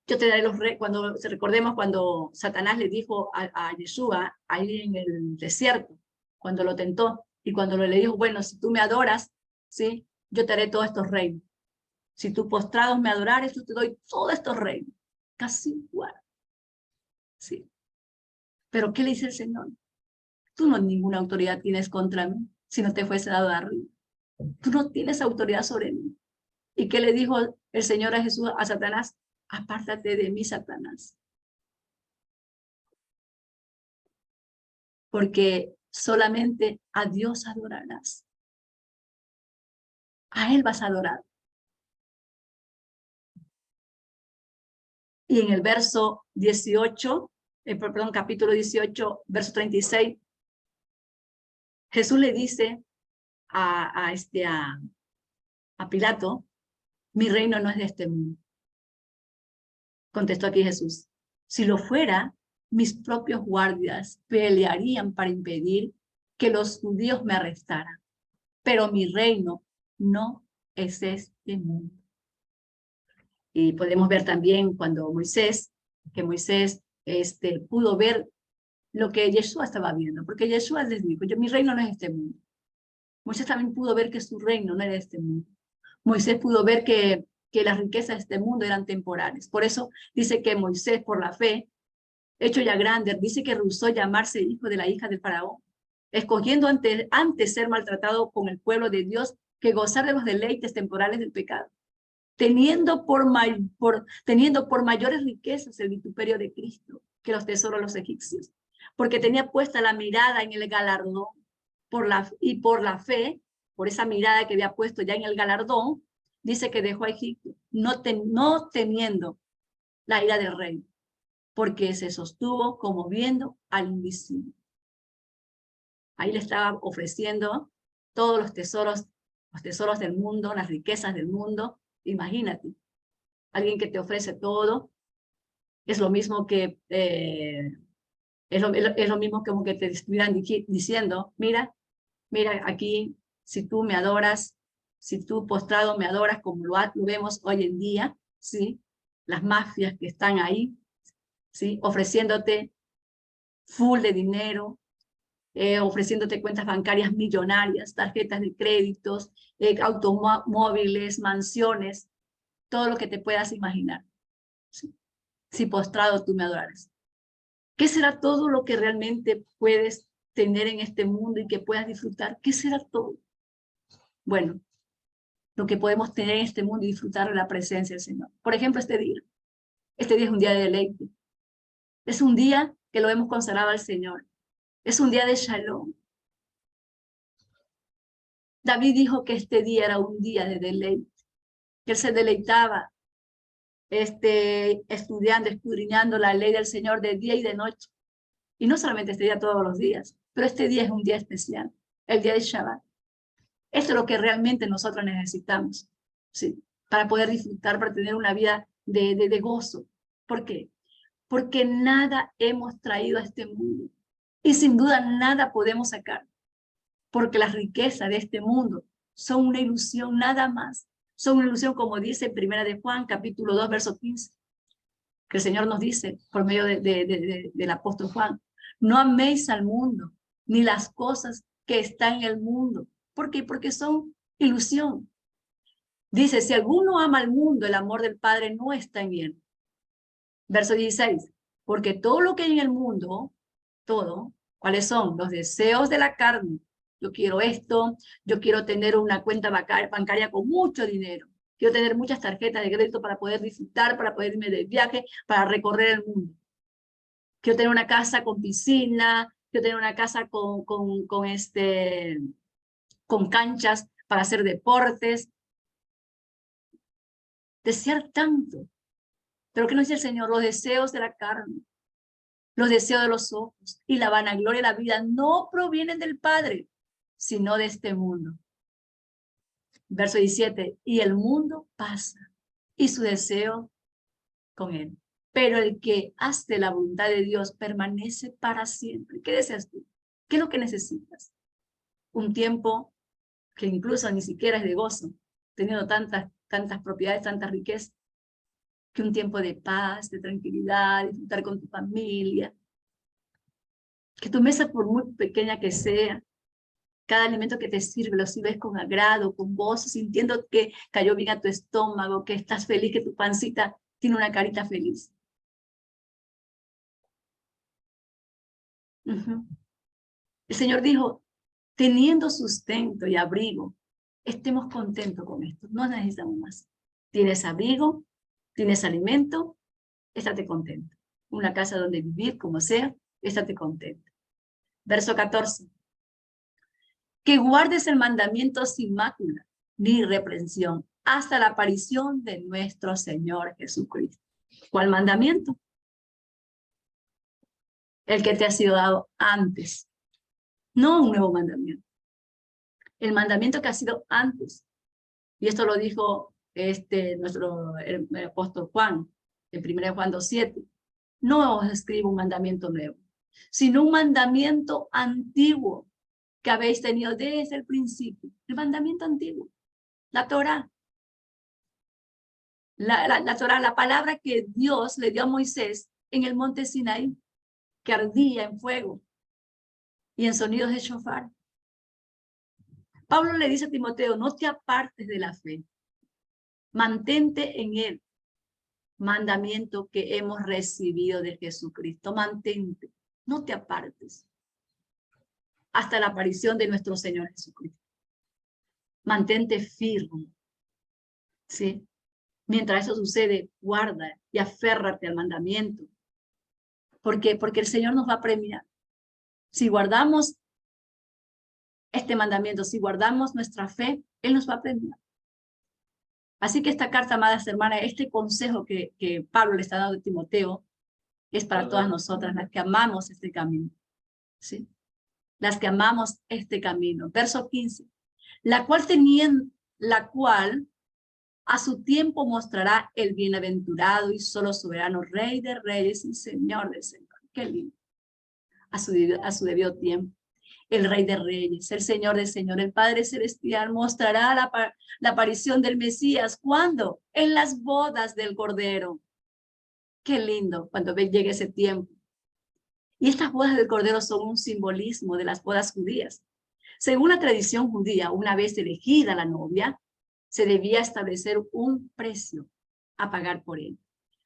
S1: Yo te daré los reyes. Cuando recordemos cuando Satanás le dijo a Yeshua, ahí en el desierto, cuando lo tentó, y cuando le dijo, bueno, si tú me adoras, ¿sí? Yo te haré todos estos reinos. Si tú postrados me adorares, yo te doy todos estos reinos. Casi igual. ¿Sí? Pero ¿qué le dice el Señor? Tú no ninguna autoridad tienes contra mí, si no te fuese dado de arriba. Tú no tienes autoridad sobre mí. ¿Y qué le dijo el Señor a Jesús, a Satanás? Apártate de mí, Satanás. Porque solamente a Dios adorarás. A Él vas a adorar. Y en el verso 18, capítulo 18, verso 36, Jesús le dice a Pilato, mi reino no es de este mundo. Contestó aquí Jesús, si lo fuera, mis propios guardias pelearían para impedir que los judíos me arrestaran. Pero mi reino no es este mundo. Y podemos ver también cuando Moisés pudo ver lo que Yeshua estaba viendo, porque Yeshua les dijo, mi reino no es este mundo. Moisés también pudo ver que su reino no era este mundo. Moisés pudo ver que las riquezas de este mundo eran temporales. Por eso dice que Moisés, por la fe, hecho ya grande, dice que rehusó llamarse hijo de la hija del faraón, escogiendo antes ser maltratado con el pueblo de Dios que gozar de los deleites temporales del pecado, teniendo por mayores riquezas el vituperio de Cristo que los tesoros de los egipcios, porque tenía puesta la mirada en el galardón, por la fe, por esa mirada que había puesto ya en el galardón, dice que dejó a Egipto, no temiendo la ira del rey, porque se sostuvo como viendo al invisible. Ahí le estaba ofreciendo todos los tesoros del mundo, las riquezas del mundo. Imagínate, alguien que te ofrece todo, es lo mismo que es lo mismo como que te estuvieran diciendo, mira, aquí, si tú me adoras, si tú postrado me adoras, como lo vemos hoy en día, ¿sí? Las mafias que están ahí, ¿sí? Ofreciéndote full de dinero, ofreciéndote cuentas bancarias millonarias, tarjetas de créditos, automóviles, mansiones, todo lo que te puedas imaginar, ¿sí? Si postrado tú me adorares. ¿Qué será todo lo que realmente puedes tener en este mundo y que puedas disfrutar? ¿Qué será todo? Bueno, lo que podemos tener en este mundo y disfrutar de la presencia del Señor. Por ejemplo, este día. Este día es un día de deleite. Es un día que lo hemos consagrado al Señor. Es un día de shalom. David dijo que este día era un día de deleite, que él se deleitaba estudiando, escudriñando la ley del Señor de día y de noche. Y no solamente este día todos los días, pero este día es un día especial, el día de Shabbat. Esto es lo que realmente nosotros necesitamos, ¿sí? Para poder disfrutar, para tener una vida de gozo. ¿Por qué? Porque nada hemos traído a este mundo y sin duda nada podemos sacar, porque las riquezas de este mundo son una ilusión nada más. Son una ilusión, como dice en 1 de Juan, capítulo 2, verso 15, que el Señor nos dice por medio del apóstol Juan, no améis al mundo, ni las cosas que están en el mundo. ¿Por qué? Porque son ilusión. Dice, si alguno ama al mundo, el amor del Padre no está en él. Verso 16, porque todo lo que hay en el mundo, todo, ¿cuáles son? Los deseos de la carne. Yo quiero esto, yo quiero tener una cuenta bancaria con mucho dinero. Quiero tener muchas tarjetas de crédito para poder disfrutar, para poder irme de viaje, para recorrer el mundo. Quiero tener una casa con piscina, quiero tener una casa con canchas para hacer deportes. Desear tanto. Pero ¿qué nos dice el Señor? Los deseos de la carne, los deseos de los ojos y la vanagloria de la vida no provienen del Padre, sino de este mundo. Verso 17, y el mundo pasa, y su deseo con él. Pero el que hace la voluntad de Dios permanece para siempre. ¿Qué deseas tú? ¿Qué es lo que necesitas? Un tiempo que incluso ni siquiera es de gozo, teniendo tantas propiedades, tanta riqueza, que un tiempo de paz, de tranquilidad, disfrutar con tu familia. Que tu mesa, por muy pequeña que sea, cada alimento que te sirve, lo sirves con agrado, con gozo, sintiendo que cayó bien a tu estómago, que estás feliz, que tu pancita tiene una carita feliz. El Señor dijo, teniendo sustento y abrigo, estemos contentos con esto, no necesitamos más. Tienes abrigo, tienes alimento, estate contento. Una casa donde vivir, como sea, estate contento. Verso 14. Que guardes el mandamiento sin mácula, ni reprensión, hasta la aparición de nuestro Señor Jesucristo. ¿Cuál mandamiento? El que te ha sido dado antes, no un nuevo mandamiento. El mandamiento que ha sido antes. Y esto lo dijo nuestro el apóstol Juan, en 1 Juan 2:7. No os escribo un mandamiento nuevo, sino un mandamiento antiguo que habéis tenido desde el principio. El mandamiento antiguo, la Torá. La Torá, la palabra que Dios le dio a Moisés en el monte Sinaí, que ardía en fuego y en sonidos de shofar. Pablo le dice a Timoteo, no te apartes de la fe, mantente en él, mandamiento que hemos recibido de Jesucristo, mantente, no te apartes, hasta la aparición de nuestro Señor Jesucristo. Mantente firme, ¿sí? Mientras eso sucede, guarda y aférrate al mandamiento. ¿Por qué? Porque el Señor nos va a premiar. Si guardamos este mandamiento, si guardamos nuestra fe, Él nos va a premiar. Así que esta carta, amadas hermanas, este consejo que Pablo le está dando a Timoteo, es para todas nosotras, las que amamos este camino. ¿Sí? Las que amamos este camino. Verso 15. La cual a su tiempo mostrará el bienaventurado y solo soberano Rey de Reyes y Señor de Señores. Qué lindo. A su debido tiempo. El Rey de Reyes, el Señor de Señores, el Padre Celestial mostrará la aparición del Mesías. ¿Cuándo? En las bodas del Cordero. Qué lindo cuando llegue ese tiempo. Y estas bodas del Cordero son un simbolismo de las bodas judías. Según la tradición judía, una vez elegida la novia, se debía establecer un precio a pagar por él,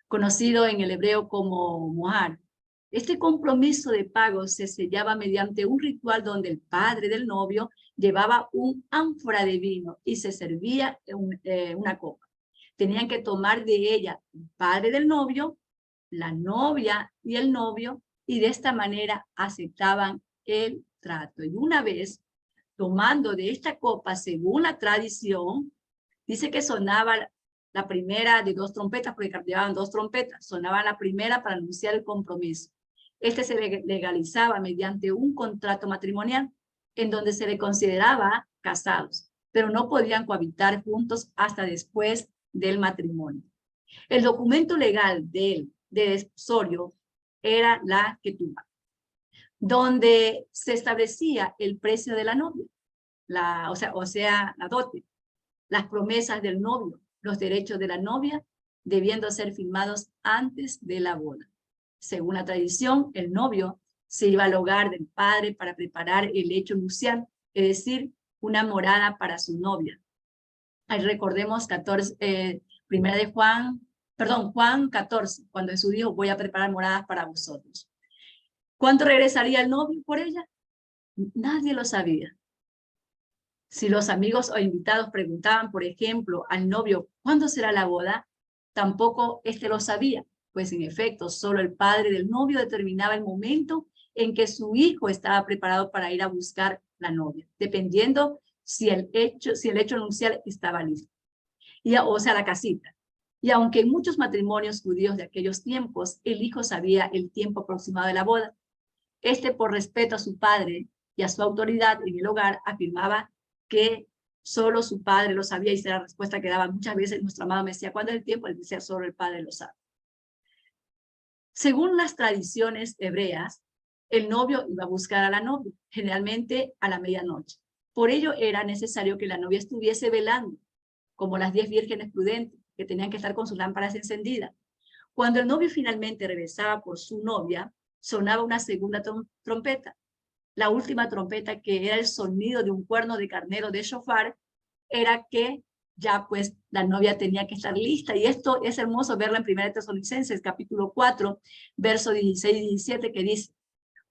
S1: conocido en el hebreo como mohar. Este compromiso de pago se sellaba mediante un ritual donde el padre del novio llevaba un ánfora de vino y se servía una copa. Tenían que tomar de ella el padre del novio, la novia y el novio, y de esta manera aceptaban el trato. Y una vez tomando de esta copa, según la tradición, dice que sonaba la primera de 2 trompetas, porque llevaban 2 trompetas, sonaba la primera para anunciar el compromiso. Este se legalizaba mediante un contrato matrimonial en donde se le consideraba casados, pero no podían cohabitar juntos hasta después del matrimonio. El documento legal de desposorio era la ketubá, donde se establecía el precio de la novia, o sea, la dote, las promesas del novio, los derechos de la novia, debiendo ser firmados antes de la boda. Según la tradición, el novio se iba al hogar del padre para preparar el hecho nupcial, es decir, una morada para su novia. Ahí recordemos Juan 14, cuando Jesús dijo, voy a preparar moradas para vosotros. ¿Cuánto regresaría el novio por ella? Nadie lo sabía. Si los amigos o invitados preguntaban, por ejemplo, al novio, ¿cuándo será la boda? Tampoco éste lo sabía, pues en efecto, solo el padre del novio determinaba el momento en que su hijo estaba preparado para ir a buscar la novia, dependiendo si el hecho nupcial estaba listo. O sea, la casita. Y aunque en muchos matrimonios judíos de aquellos tiempos, el hijo sabía el tiempo aproximado de la boda, por respeto a su padre, y a su autoridad en el hogar, afirmaba que solo su padre lo sabía, y esa era la respuesta que daba muchas veces nuestro amado Mesías. ¿Cuándo es el tiempo? Él decía, solo el Padre lo sabe. Según las tradiciones hebreas, el novio iba a buscar a la novia, generalmente a la medianoche. Por ello era necesario que la novia estuviese velando, como las 10 vírgenes prudentes, que tenían que estar con sus lámparas encendidas. Cuando el novio finalmente regresaba por su novia, sonaba una segunda trompeta. La última trompeta, que era el sonido de un cuerno de carnero de shofar, era que ya pues la novia tenía que estar lista. Y esto es hermoso verlo en 1 Tesalonicenses, capítulo 4, verso 16 y 17, que dice,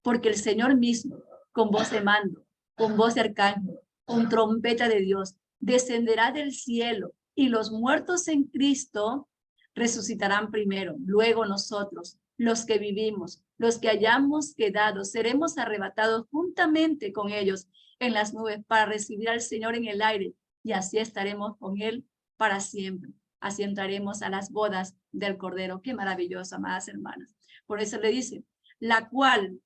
S1: porque el Señor mismo, con voz de mando, con voz de arcángel, con trompeta de Dios, descenderá del cielo, y los muertos en Cristo resucitarán primero. Luego nosotros, los que vivimos, los que hayamos quedado, seremos arrebatados juntamente con ellos en las nubes para recibir al Señor en el aire, y así estaremos con Él para siempre. Así entraremos a las bodas del Cordero. Qué maravilloso, amadas hermanas. Por eso le dice, la cual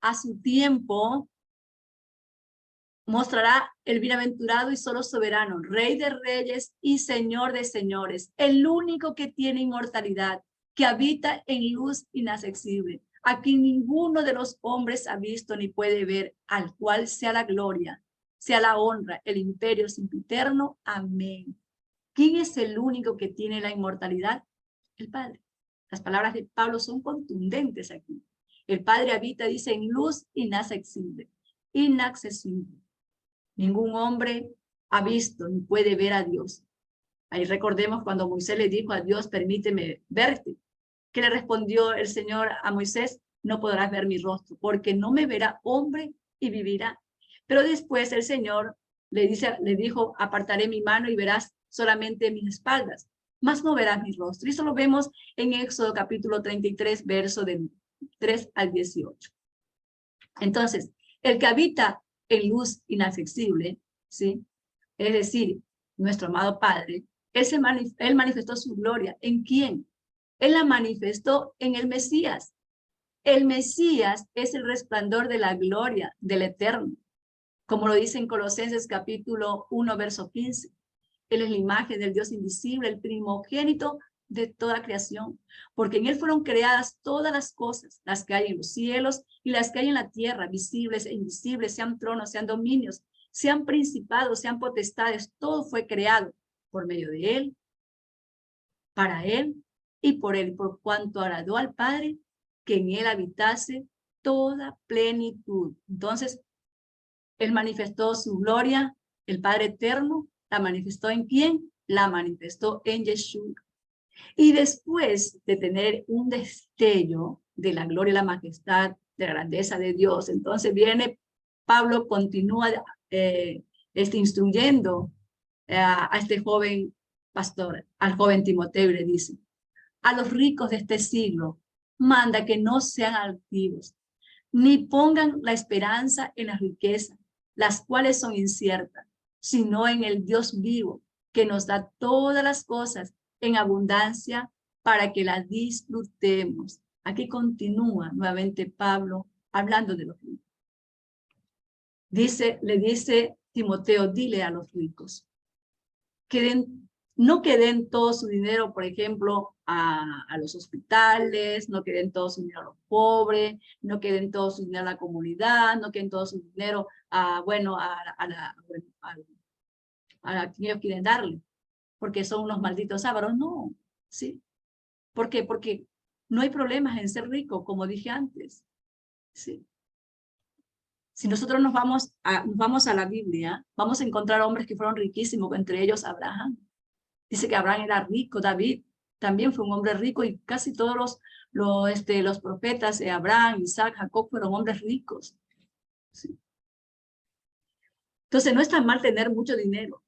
S1: a su tiempo mostrará el bienaventurado y solo soberano, Rey de reyes y Señor de señores, el único que tiene inmortalidad, que habita en luz inaccesible, a quien ninguno de los hombres ha visto ni puede ver, al cual sea la gloria, sea la honra, el imperio sempiterno. Amén. ¿Quién es el único que tiene la inmortalidad? El Padre. Las palabras de Pablo son contundentes aquí. El Padre habita, dice, en luz inaccesible. Inaccesible. Ningún hombre ha visto ni puede ver a Dios. Ahí recordemos cuando Moisés le dijo a Dios, permíteme verte. ¿Qué le respondió el Señor a Moisés? No podrás ver mi rostro, porque no me verá hombre y vivirá. Pero después el Señor le dijo, apartaré mi mano y verás solamente mis espaldas, mas no verás mi rostro. Y eso lo vemos en Éxodo capítulo 33, verso del 3 al 18. Entonces, el que habita en luz inaccesible, ¿sí? Es decir, nuestro amado Padre, él manifestó su gloria. ¿En quién? Él la manifestó en el Mesías. El Mesías es el resplandor de la gloria del Eterno, como lo dice en Colosenses capítulo 1, verso 15. Él es la imagen del Dios invisible, el primogénito de toda creación, porque en él fueron creadas todas las cosas, las que hay en los cielos y las que hay en la tierra, visibles e invisibles, sean tronos, sean dominios, sean principados, sean potestades, todo fue creado por medio de él, para él y por él, por cuanto agradó al Padre que en él habitase toda plenitud. Entonces, él manifestó su gloria, el Padre eterno, ¿la manifestó en quién? La manifestó en Yeshua. Y después de tener un destello de la gloria y la majestad, de la grandeza de Dios, entonces viene Pablo, continúa instruyendo a este joven pastor, al joven Timoteo, y le dice, a los ricos de este siglo, manda que no sean altivos, ni pongan la esperanza en las riquezas, las cuales son inciertas, sino en el Dios vivo, que nos da todas las cosas en abundancia para que las disfrutemos. Aquí continúa nuevamente Pablo hablando de los ricos. Le dice Timoteo, dile a los ricos, no que den todo su dinero, por ejemplo, a los hospitales, no que den todo su dinero a los pobres, no que den todo su dinero a la comunidad, no que den todo su dinero a quien ellos quieren darle, porque son unos malditos ávaros. No, ¿sí? ¿Por qué? Porque no hay problemas en ser rico, como dije antes, ¿sí? Si nosotros nos vamos a la Biblia, vamos a encontrar hombres que fueron riquísimos, entre ellos Abraham. Dice que Abraham era rico, David también fue un hombre rico, y casi todos los profetas, Abraham, Isaac, Jacob, fueron hombres ricos. ¿Sí? Entonces no es tan mal tener mucho dinero.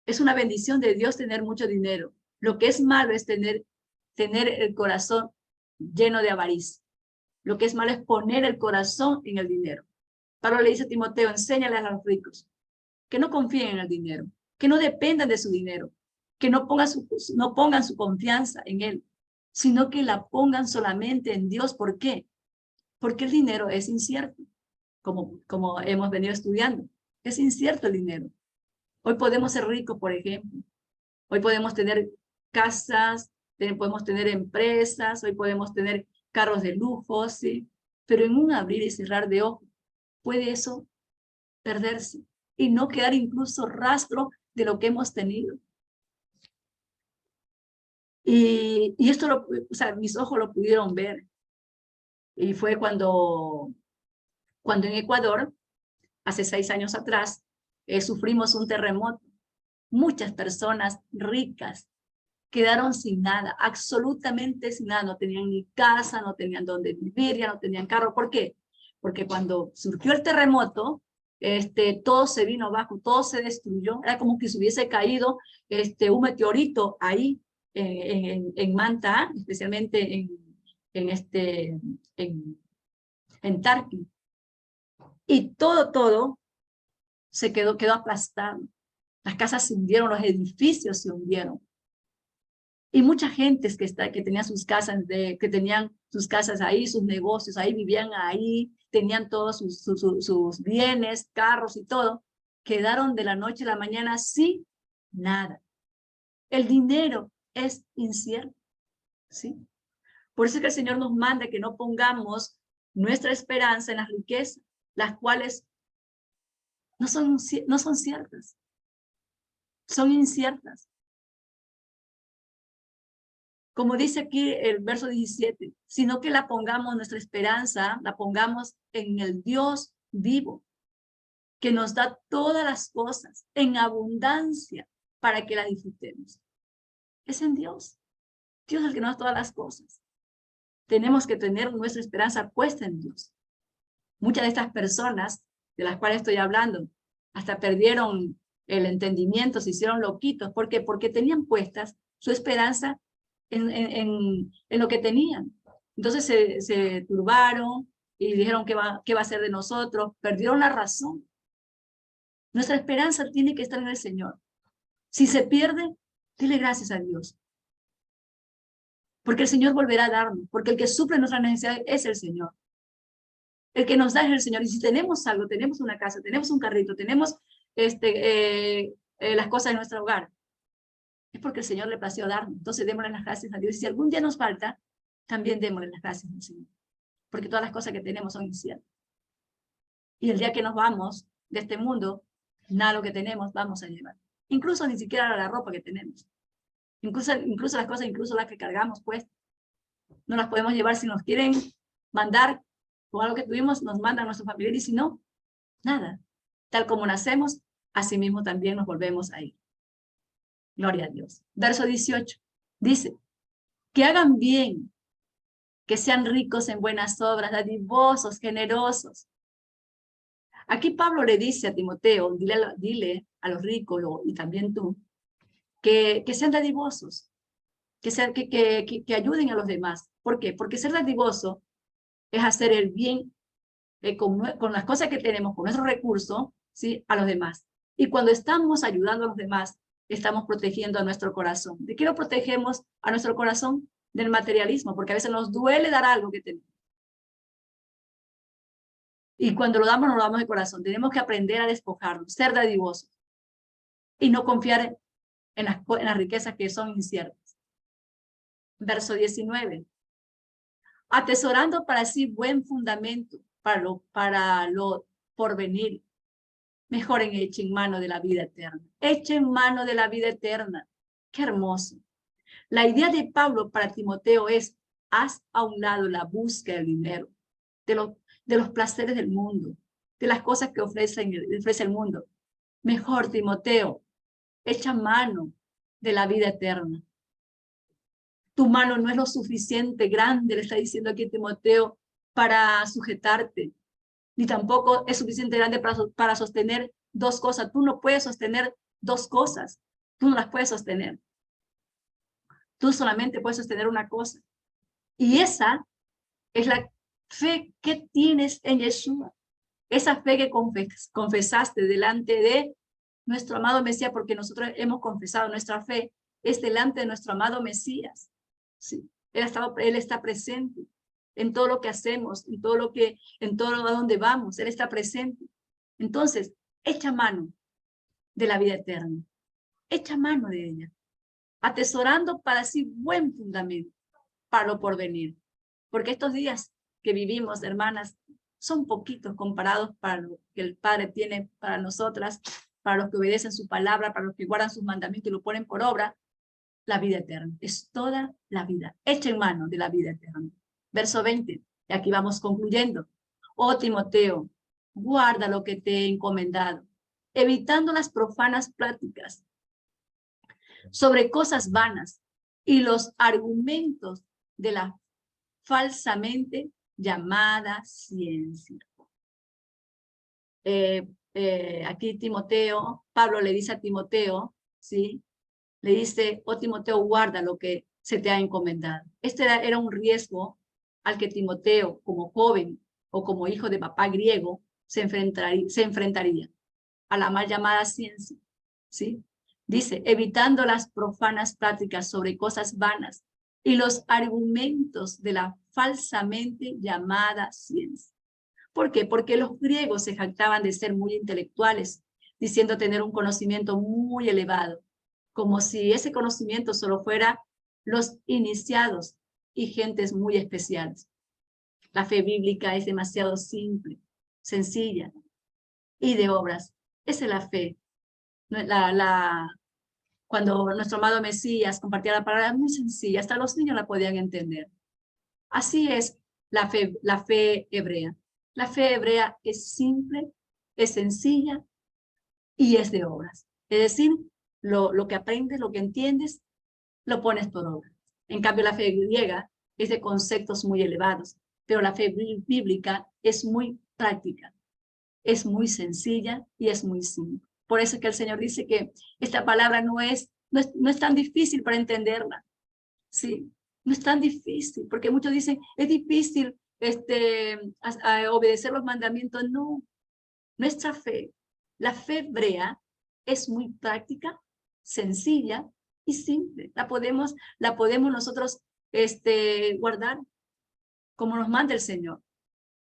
S1: Es una bendición de Dios tener mucho dinero. Lo que es malo es tener el corazón lleno de avaricia. Lo que es malo es poner el corazón en el dinero. Pablo le dice a Timoteo, enséñale a los ricos que no confíen en el dinero, que no dependan de su dinero, que no pongan su confianza en él, sino que la pongan solamente en Dios. ¿Por qué? Porque el dinero es incierto, como hemos venido estudiando. Es incierto el dinero. Hoy podemos ser ricos, por ejemplo. Hoy podemos tener casas, podemos tener empresas, hoy podemos tener carros de lujo, ¿sí? Pero en un abrir y cerrar de ojos puede eso perderse y no quedar incluso rastro de lo que hemos tenido. Y esto, o sea, mis ojos lo pudieron ver. Y fue cuando en Ecuador, hace 6 años atrás, sufrimos un terremoto. Muchas personas ricas quedaron sin nada, absolutamente sin nada. No tenían ni casa, no tenían dónde vivir, ya no tenían carro. ¿Por qué? Porque cuando surgió el terremoto, todo se vino abajo, todo se destruyó. Era como que se hubiese caído un meteorito ahí en Manta, especialmente en Tarqui. Y todo se quedó aplastado. Las casas se hundieron, los edificios se hundieron. Y mucha gente que tenía sus casas, que tenían sus casas ahí, sus negocios ahí, vivían ahí, tenían todos sus bienes, carros y todo, quedaron de la noche a la mañana sin nada. El dinero es incierto, ¿sí? Por eso es que el Señor nos manda que no pongamos nuestra esperanza en las riquezas, las cuales no son ciertas, son inciertas. Como dice aquí el verso 17, sino que la pongamos, nuestra esperanza, la pongamos en el Dios vivo, que nos da todas las cosas en abundancia para que la disfrutemos. Es en Dios. Dios es el que nos da todas las cosas. Tenemos que tener nuestra esperanza puesta en Dios. Muchas de estas personas de las cuales estoy hablando, hasta perdieron el entendimiento, se hicieron loquitos. ¿Por qué? Porque tenían puestas su esperanza en lo que tenían. Entonces se turbaron y dijeron ¿qué va a ser de nosotros? Perdieron la razón. Nuestra esperanza tiene que estar en el Señor. Si se pierde, dile gracias a Dios. Porque el Señor volverá a darnos, porque el que suple nuestra necesidad es el Señor. El que nos da es el Señor. Y si tenemos algo, tenemos una casa, tenemos un carrito, tenemos las cosas de nuestro hogar, es porque el Señor le plació darnos. Entonces démosle las gracias a Dios. Y si algún día nos falta, también démosle las gracias al Señor. Porque todas las cosas que tenemos son inciertas. Y el día que nos vamos de este mundo, nada de lo que tenemos vamos a llevar. Incluso ni siquiera la ropa que tenemos. Incluso las cosas, incluso las que cargamos, pues, no las podemos llevar. Si nos quieren mandar con algo que tuvimos, nos mandan a nuestros familiares. Y si no, nada. Tal como nacemos, así mismo también nos volvemos a ir. Gloria a Dios. Verso 18. Dice, que hagan bien, que sean ricos en buenas obras, dadivosos, generosos. Aquí Pablo le dice a Timoteo, dile a los ricos y también tú, que sean dadivosos, que ayuden a los demás. ¿Por qué? Porque ser dadivoso es hacer el bien con las cosas que tenemos, con nuestros recursos, ¿sí? A los demás. Y cuando estamos ayudando a los demás, estamos protegiendo a nuestro corazón. ¿De qué lo protegemos a nuestro corazón? Del materialismo, porque a veces nos duele dar algo que tenemos. Y cuando lo damos, no lo damos de corazón. Tenemos que aprender a despojarnos, ser dadivosos y no confiar en las riquezas que son inciertas. Verso 19. Atesorando para sí buen fundamento para lo porvenir. Mejoren, echen mano de la vida eterna. Echen mano de la vida eterna. Qué hermoso. La idea de Pablo para Timoteo es, haz a un lado la búsqueda del dinero, de los placeres del mundo, de las cosas que ofrece el mundo. Mejor, Timoteo, echa mano de la vida eterna. Tu mano no es lo suficiente grande, le está diciendo aquí Timoteo, para sujetarte, ni tampoco es suficiente grande para sostener dos cosas. Tú no puedes sostener dos cosas, tú no las puedes sostener. Tú solamente puedes sostener una cosa. Y esa es la fe que tienes en Yeshua. Esa fe que confesaste delante de nuestro amado Mesías, porque nosotros hemos confesado nuestra fe, es delante de nuestro amado Mesías. Sí, él está presente. en todo lo que hacemos, en todo a donde vamos. Él está presente. Entonces, echa mano de la vida eterna. Echa mano de ella, atesorando para sí buen fundamento para lo porvenir. Porque estos días que vivimos, hermanas, son poquitos comparados para lo que el Padre tiene para nosotras, para los que obedecen su palabra, para los que guardan sus mandamientos y lo ponen por obra. La vida eterna es toda la vida. Echa en mano de la vida eterna. Verso 20, y aquí vamos concluyendo. Oh Timoteo, guarda lo que te he encomendado, evitando las profanas pláticas sobre cosas vanas y los argumentos de la falsamente llamada ciencia. Aquí Timoteo, Pablo le dice a Timoteo, ¿sí? Le dice, oh Timoteo, guarda lo que se te ha encomendado. Este era un riesgo al que Timoteo, como joven o como hijo de papá griego, se enfrentaría a la mal llamada ciencia, ¿sí? Dice, evitando las profanas prácticas sobre cosas vanas y los argumentos de la falsamente llamada ciencia. ¿Por qué? Porque los griegos se jactaban de ser muy intelectuales, diciendo tener un conocimiento muy elevado, como si ese conocimiento solo fuera los iniciados y gentes muy especiales. La fe bíblica es demasiado simple, sencilla y de obras. Esa es la fe. Cuando nuestro amado Mesías compartía la palabra, muy sencilla, hasta los niños la podían entender. Así es la fe hebrea. La fe hebrea es simple, es sencilla y es de obras. Es decir, lo que aprendes, lo que entiendes, lo pones por obra. En cambio, la fe griega es de conceptos muy elevados, pero la fe bíblica es muy práctica, es muy sencilla y es muy simple. Por eso es que el Señor dice que esta palabra no es tan difícil para entenderla. Sí, no es tan difícil, porque muchos dicen, es difícil a obedecer los mandamientos. No, nuestra fe, la fe hebrea, es muy práctica, sencilla y simple. La podemos nosotros guardar como nos manda el Señor.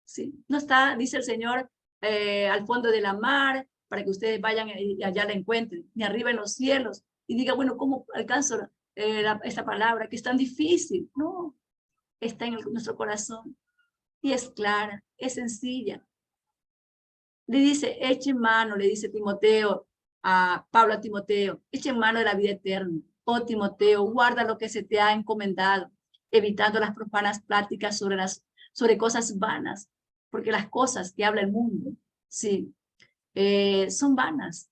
S1: ¿Sí? No está, dice el Señor, al fondo de la mar, para que ustedes vayan y allá la encuentren, ni arriba en los cielos, y diga, bueno, ¿cómo alcanzo esta palabra que es tan difícil? No, está en nuestro corazón, y es clara, es sencilla. Le dice, eche mano, le dice Timoteo, a Pablo a Timoteo, eche mano de la vida eterna. Oh Timoteo, guarda lo que se te ha encomendado, evitando las profanas pláticas sobre cosas vanas, porque las cosas que habla el mundo, sí, son vanas.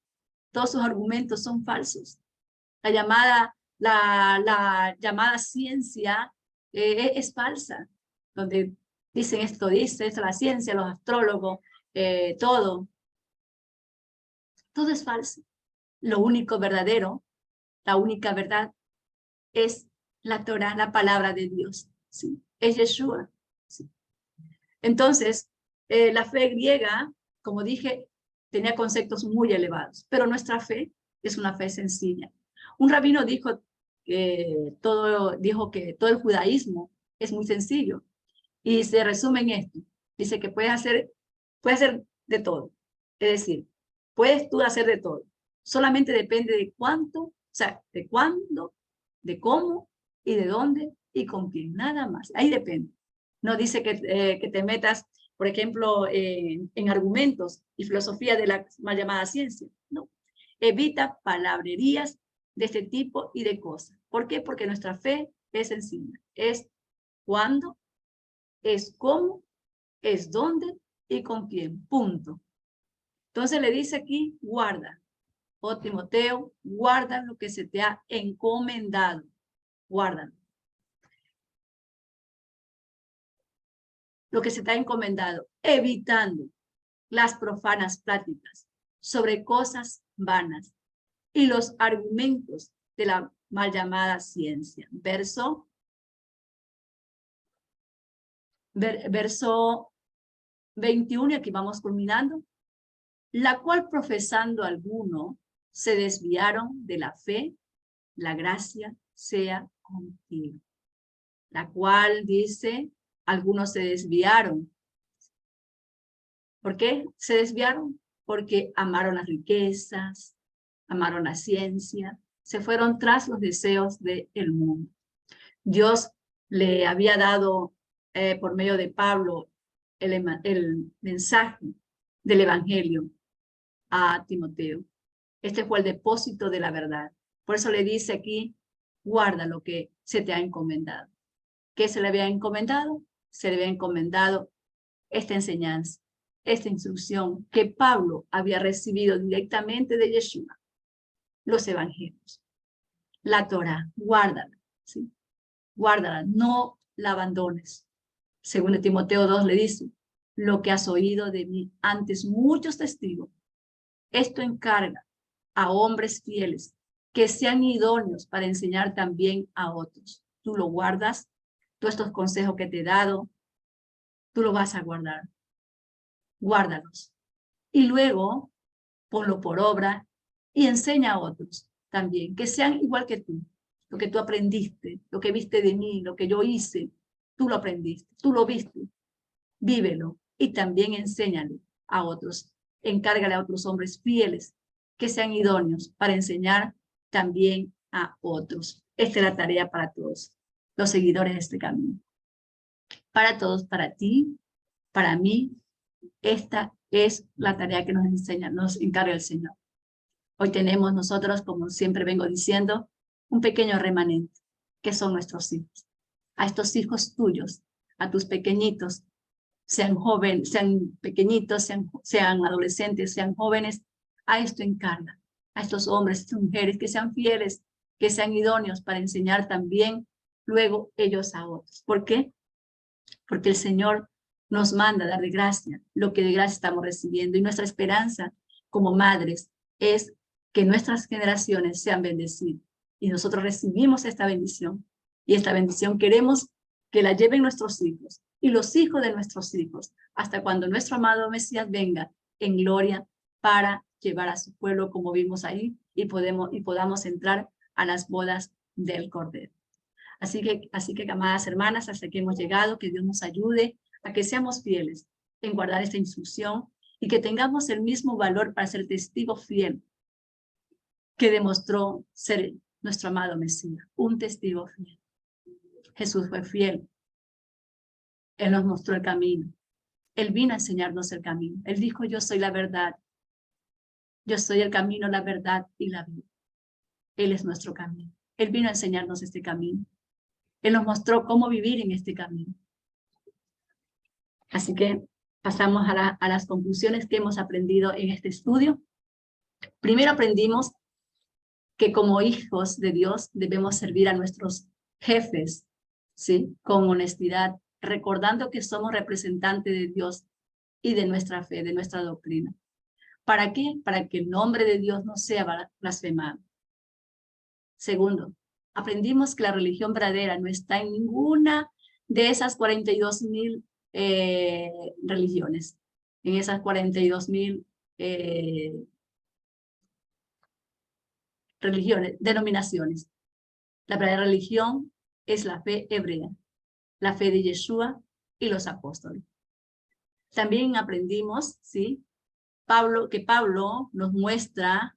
S1: Todos sus argumentos son falsos. La llamada ciencia es falsa, donde dicen esto la ciencia, los astrólogos, todo es falso. Lo único verdadero, la única verdad es la Torah, la palabra de Dios, ¿sí? Es Yeshua, ¿sí? Entonces, la fe griega, como dije, tenía conceptos muy elevados, pero nuestra fe es una fe sencilla. Un rabino dijo que todo el judaísmo es muy sencillo y se resume en esto. Dice que puedes hacer de todo. Es decir, puedes tú hacer de todo. Solamente depende de cuánto, o sea, de cuándo, de cómo y de dónde y con quién. Nada más. Ahí depende. No dice que te metas, por ejemplo, en argumentos y filosofía de la mal llamada ciencia. No. Evita palabrerías de este tipo y de cosas. ¿Por qué? Porque nuestra fe es sencilla. Es cuándo, es cómo, es dónde y con quién. Punto. Entonces le dice aquí, guarda. Oh Timoteo, guarda lo que se te ha encomendado. Guárdalo. Lo que se te ha encomendado, evitando las profanas pláticas sobre cosas vanas y los argumentos de la mal llamada ciencia. Verso 21, y aquí vamos culminando. La cual profesando alguno se desviaron de la fe, la gracia sea contigo. La cual dice, algunos se desviaron. ¿Por qué se desviaron? Porque amaron las riquezas, amaron la ciencia, se fueron tras los deseos del mundo. Dios le había dado por medio de Pablo el mensaje del evangelio a Timoteo. Este fue el depósito de la verdad. Por eso le dice aquí, guarda lo que se te ha encomendado. ¿Qué se le había encomendado? Se le había encomendado esta enseñanza, esta instrucción que Pablo había recibido directamente de Yeshua, los evangelios, la Torah, guárdala, ¿sí? Guárdala, no la abandones. Según Timoteo 2 le dice, lo que has oído de mí antes muchos testigos, esto encarga a hombres fieles que sean idóneos para enseñar también a otros. Tú lo guardas, todos estos consejos que te he dado, tú lo vas a guardar. Guárdalos. Y luego ponlo por obra y enseña a otros también, que sean igual que tú. Lo que tú aprendiste, lo que viste de mí, lo que yo hice, tú lo aprendiste, tú lo viste. Vívelo y también enséñalo a otros. Encárgale a otros hombres fieles que sean idóneos para enseñar también a otros. Esta es la tarea para todos los seguidores de este camino. Para todos, para ti, para mí, esta es la tarea que nos enseña, nos encarga el Señor. Hoy tenemos nosotros, como siempre vengo diciendo, un pequeño remanente, que son nuestros hijos. A estos hijos tuyos, a tus pequeñitos, sean jóvenes, sean pequeñitos, sean adolescentes, sean jóvenes, a esto encarga, a estos hombres, a estas mujeres, que sean fieles, que sean idóneos para enseñar también luego ellos a otros. ¿Por qué? Porque el Señor nos manda dar de gracia lo que de gracia estamos recibiendo, y nuestra esperanza como madres es que nuestras generaciones sean bendecidas, y nosotros recibimos esta bendición, y esta bendición queremos que la lleven nuestros hijos y los hijos de nuestros hijos, hasta cuando nuestro amado Mesías venga en gloria para llevar a su pueblo, como vimos ahí, y podamos entrar a las bodas del Cordero. Así que, amadas hermanas, hasta aquí hemos llegado. Que Dios nos ayude a que seamos fieles en guardar esta instrucción y que tengamos el mismo valor para ser testigo fiel que demostró ser nuestro amado Mesías, un testigo fiel. Jesús fue fiel. Él nos mostró el camino. Él vino a enseñarnos el camino. Él dijo, yo soy la verdad. Yo soy el camino, la verdad y la vida. Él es nuestro camino. Él vino a enseñarnos este camino. Él nos mostró cómo vivir en este camino. Así que pasamos a las conclusiones que hemos aprendido en este estudio. Primero aprendimos que como hijos de Dios debemos servir a nuestros jefes, ¿sí? Con honestidad, recordando que somos representantes de Dios y de nuestra fe, de nuestra doctrina. ¿Para qué? Para que el nombre de Dios no sea blasfemado. Segundo, aprendimos que la religión verdadera no está en ninguna de esas 42,000 religiones, en esas 42,000 religiones, denominaciones. La verdadera religión es la fe hebrea, la fe de Yeshua y los apóstoles. También aprendimos, ¿sí? que Pablo nos muestra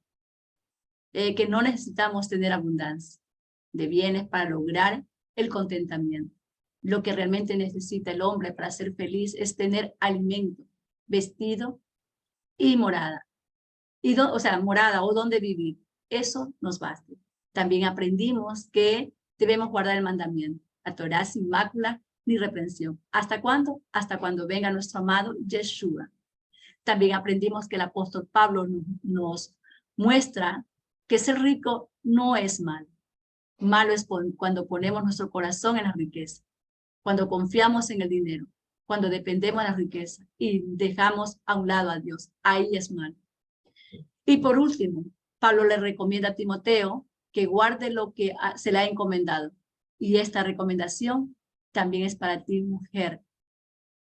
S1: que no necesitamos tener abundancia de bienes para lograr el contentamiento. Lo que realmente necesita el hombre para ser feliz es tener alimento, vestido y morada. Morada o donde vivir. Eso nos basta. También aprendimos que debemos guardar el mandamiento, la Torá sin mácula ni reprensión. ¿Hasta cuándo? Hasta cuando venga nuestro amado Yeshua. También aprendimos que el apóstol Pablo nos muestra que ser rico no es malo. Malo es cuando ponemos nuestro corazón en la riqueza, cuando confiamos en el dinero, cuando dependemos de la riqueza y dejamos a un lado a Dios. Ahí es malo. Y por último, Pablo le recomienda a Timoteo que guarde lo que se le ha encomendado. Y esta recomendación también es para ti, mujer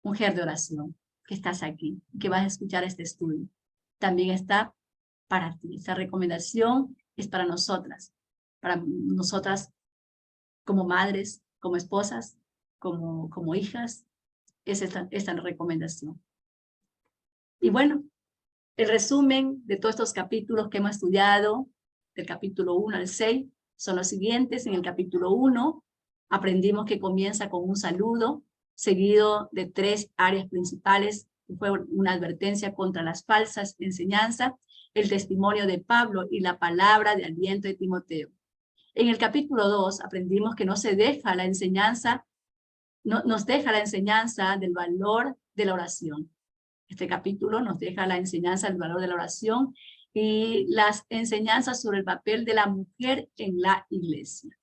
S1: de oración, que estás aquí, que vas a escuchar este estudio. También está para ti. Esta recomendación es para nosotras como madres, como esposas, como hijas, es esta recomendación. Y bueno, el resumen de todos estos capítulos que hemos estudiado, del capítulo 1 al 6, son los siguientes. En el capítulo 1 aprendimos que comienza con un saludo, seguido de 3 áreas principales, que fue una advertencia contra las falsas enseñanzas, el testimonio de Pablo y la palabra de aliento de Timoteo. En el capítulo 2 aprendimos que no se deja la enseñanza, nos deja la enseñanza del valor de la oración. Este capítulo nos deja la enseñanza del valor de la oración y las enseñanzas sobre el papel de la mujer en la iglesia.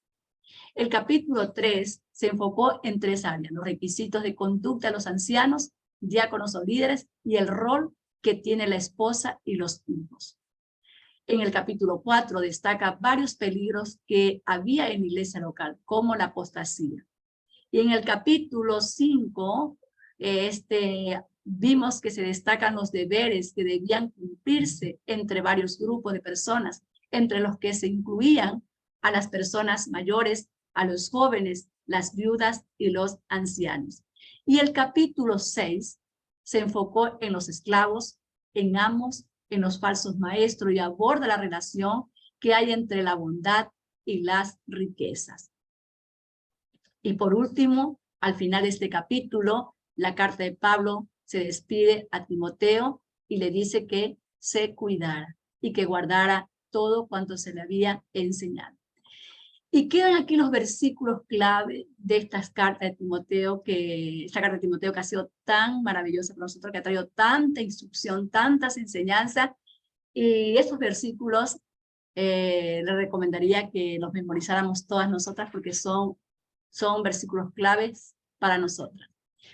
S1: El capítulo 3 se enfocó en 3 áreas: los requisitos de conducta de los ancianos, diáconos o líderes, y el rol que tiene la esposa y los hijos. En el capítulo 4 destaca varios peligros que había en la iglesia local, como la apostasía. Y en el capítulo 5, vimos que se destacan los deberes que debían cumplirse entre varios grupos de personas, entre los que se incluían a las personas mayores, a los jóvenes, las viudas y los ancianos. Y el capítulo 6 se enfocó en los esclavos, en amos, en los falsos maestros, y aborda la relación que hay entre la bondad y las riquezas. Y por último, al final de este capítulo, la carta de Pablo se despide a Timoteo y le dice que se cuidara y que guardara todo cuanto se le había enseñado. Y quedan aquí los versículos clave de estas cartas de Timoteo, esta carta de Timoteo que ha sido tan maravillosa para nosotros, que ha traído tanta instrucción, tantas enseñanzas. Y estos versículos le recomendaría que los memorizáramos todas nosotras, porque son versículos claves para nosotras.